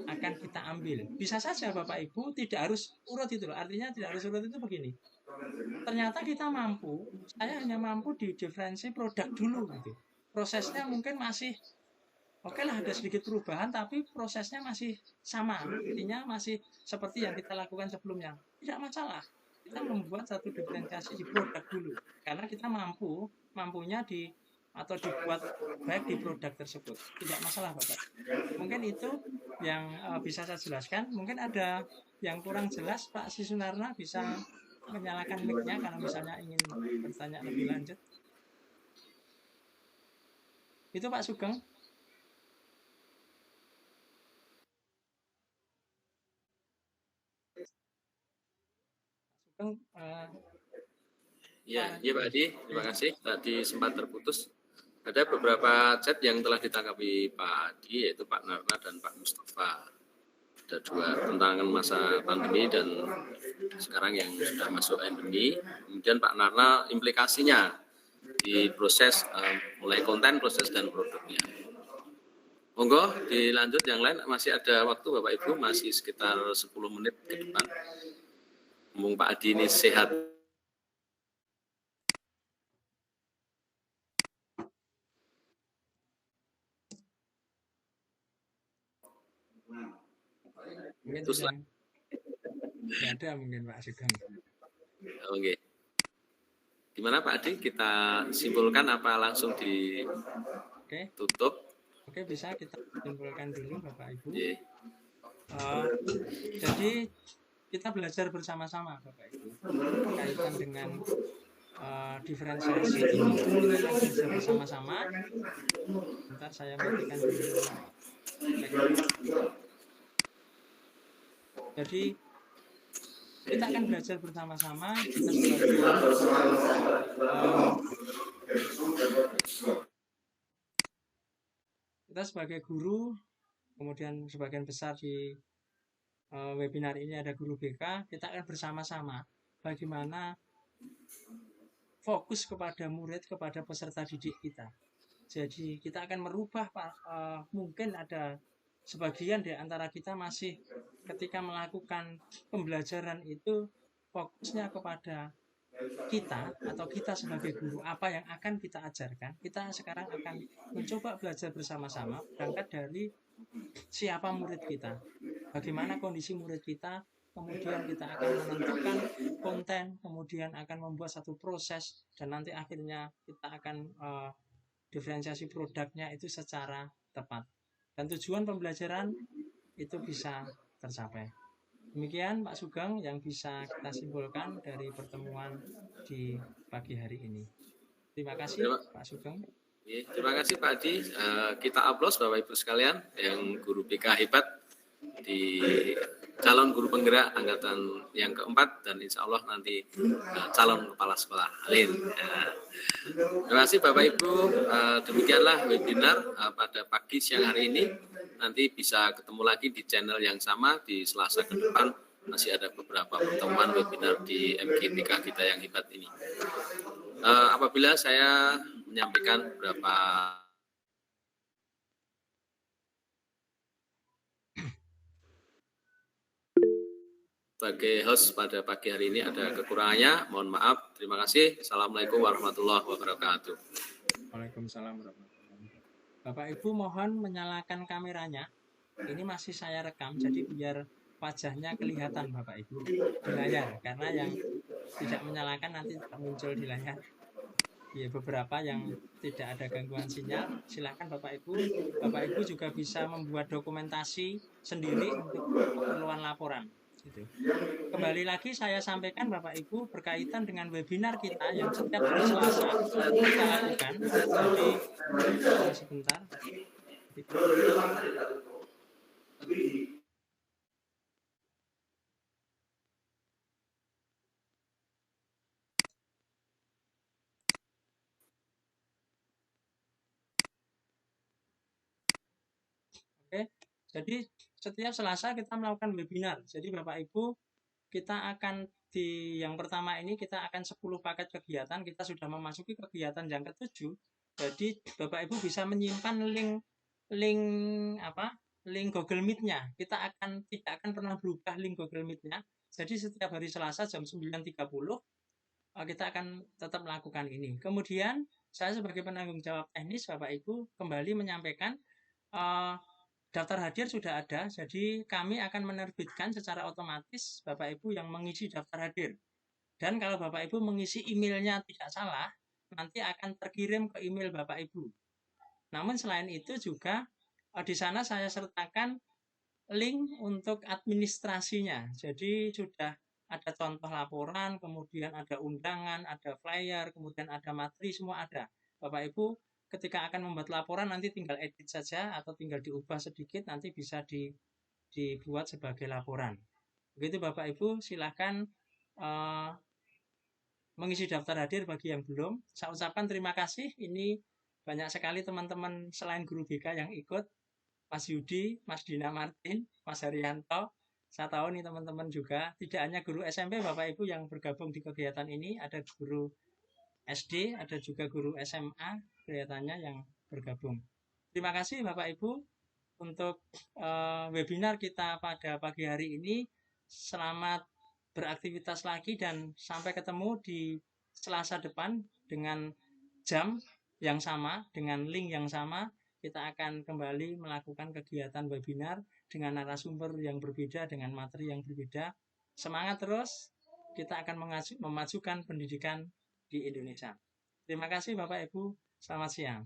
akan kita ambil. Bisa saja Bapak Ibu tidak harus urut itu loh. Artinya tidak harus urut itu begini. Ternyata kita mampu, saya hanya mampu di diferensi produk dulu gitu. Prosesnya mungkin masih oke lah, ada sedikit perubahan, tapi prosesnya masih sama. Artinya masih seperti yang kita lakukan sebelumnya. Tidak masalah. Kita membuat satu diferensiasi di produk dulu. Karena kita mampunya atau dibuat baik di produk tersebut. Tidak masalah, Bapak. Mungkin itu yang bisa saya jelaskan. Mungkin ada yang kurang jelas, Pak Sisunarna bisa menyalakan mic-nya kalau misalnya ingin bertanya lebih lanjut. Itu Pak Sugeng. Ya, Pak Adi, terima kasih. Tadi sempat terputus. Ada beberapa chat yang telah ditanggapi Pak Adi, yaitu Pak Narna dan Pak Mustafa. Ada 2 tentang masa pandemi dan sekarang yang sudah masuk endemi. Kemudian Pak Narna implikasinya di proses mulai konten, proses dan produknya. Monggo dilanjut yang lain, masih ada waktu Bapak Ibu, masih sekitar 10 menit ke depan. Mumpung Pak Adi ini sehat. Mungkin Terus tidak ada mungkin Pak Sugeng. Oke. Gimana Pak Adi, kita simpulkan apa langsung ditutup? Oke, bisa kita simpulkan dulu Bapak Ibu. Yeah. Jadi kita belajar bersama-sama Bapak Ibu berkaitan dengan diferensiasi ini. Kita belajar bersama-sama. Bentar saya matikan dulu. Jadi kita akan belajar bersama-sama. Kita sebagai guru, kemudian sebagian besar di webinar ini ada guru BK, kita akan bersama-sama bagaimana fokus kepada murid, kepada peserta didik kita. Jadi kita akan merubah, mungkin ada sebagian di antara kita masih ketika melakukan pembelajaran itu fokusnya kepada kita atau kita sebagai guru, apa yang akan kita ajarkan. Kita sekarang akan mencoba belajar bersama-sama, berangkat dari siapa murid kita, bagaimana kondisi murid kita, kemudian kita akan menentukan konten, kemudian akan membuat satu proses, dan nanti akhirnya kita akan diferensiasi produknya itu secara tepat. Dan tujuan pembelajaran itu bisa tercapai. Demikian Pak Sugeng yang bisa kita simpulkan dari pertemuan di pagi hari ini. Terima kasih Pak Sugeng. Terima kasih Pak Adi. Kita aplaus Bapak Ibu sekalian yang guru BK hebat di calon guru penggerak angkatan yang keempat dan insya Allah nanti calon kepala sekolah lain. Terima kasih Bapak Ibu. Demikianlah webinar pada pagi siang hari ini. Nanti bisa ketemu lagi di channel yang sama di Selasa ke depan. Masih ada beberapa pertemuan webinar di MGPK kita yang hebat ini. Apabila saya menyampaikan beberapa sebagai host pada pagi hari ini ada kekurangannya, mohon maaf. Terima kasih. Assalamualaikum warahmatullahi wabarakatuh. Waalaikumsalam warahmatullahi wabarakatuh. Bapak Ibu mohon menyalakan kameranya. Ini masih saya rekam, jadi biar wajahnya kelihatan Bapak Ibu di layar. Karena yang tidak menyalakan nanti tidak muncul di layar. Ya, beberapa yang tidak ada gangguan sinyal, silakan Bapak Ibu. Bapak Ibu juga bisa membuat dokumentasi sendiri untuk keperluan laporan. Gitu. Kembali lagi saya sampaikan Bapak Ibu berkaitan dengan webinar kita yang setiap hari Selasa kita lakukan. Jadi sebentar. Oke, jadi setiap Selasa kita melakukan webinar. Jadi Bapak Ibu, kita akan di yang pertama ini kita akan 10 paket kegiatan. Kita sudah memasuki kegiatan yang ke-7. Jadi Bapak Ibu bisa menyimpan link link Google Meet-nya. Kita tidak akan pernah berubah link Google Meet-nya. Jadi setiap hari Selasa jam 9.30 kita akan tetap melakukan ini. Kemudian saya sebagai penanggung jawab teknis Bapak Ibu kembali menyampaikan daftar hadir sudah ada, jadi kami akan menerbitkan secara otomatis Bapak Ibu yang mengisi daftar hadir. Dan kalau Bapak Ibu mengisi emailnya tidak salah, nanti akan terkirim ke email Bapak Ibu. Namun selain itu juga di sana saya sertakan link untuk administrasinya. Jadi sudah ada contoh laporan, kemudian ada undangan, ada flyer, kemudian ada materi, semua ada. Bapak Ibu ketika akan membuat laporan nanti tinggal edit saja atau tinggal diubah sedikit, nanti bisa dibuat sebagai laporan. Begitu Bapak Ibu, silakan mengisi daftar hadir bagi yang belum. Saya ucapkan terima kasih. Ini banyak sekali teman-teman selain guru BK yang ikut. Mas Yudi, Mas Dina Martin, Mas Haryanto. Saya tahu nih teman-teman juga, tidak hanya guru SMP Bapak Ibu yang bergabung di kegiatan ini, ada guru SD, ada juga guru SMA kelihatannya yang bergabung. Terima kasih Bapak Ibu untuk webinar kita pada pagi hari ini. Selamat beraktivitas lagi dan sampai ketemu di Selasa depan dengan jam yang sama, dengan link yang sama. Kita akan kembali melakukan kegiatan webinar dengan narasumber yang berbeda, dengan materi yang berbeda. Semangat terus, kita akan memajukan pendidikan di Indonesia. Terima kasih Bapak Ibu, selamat siang.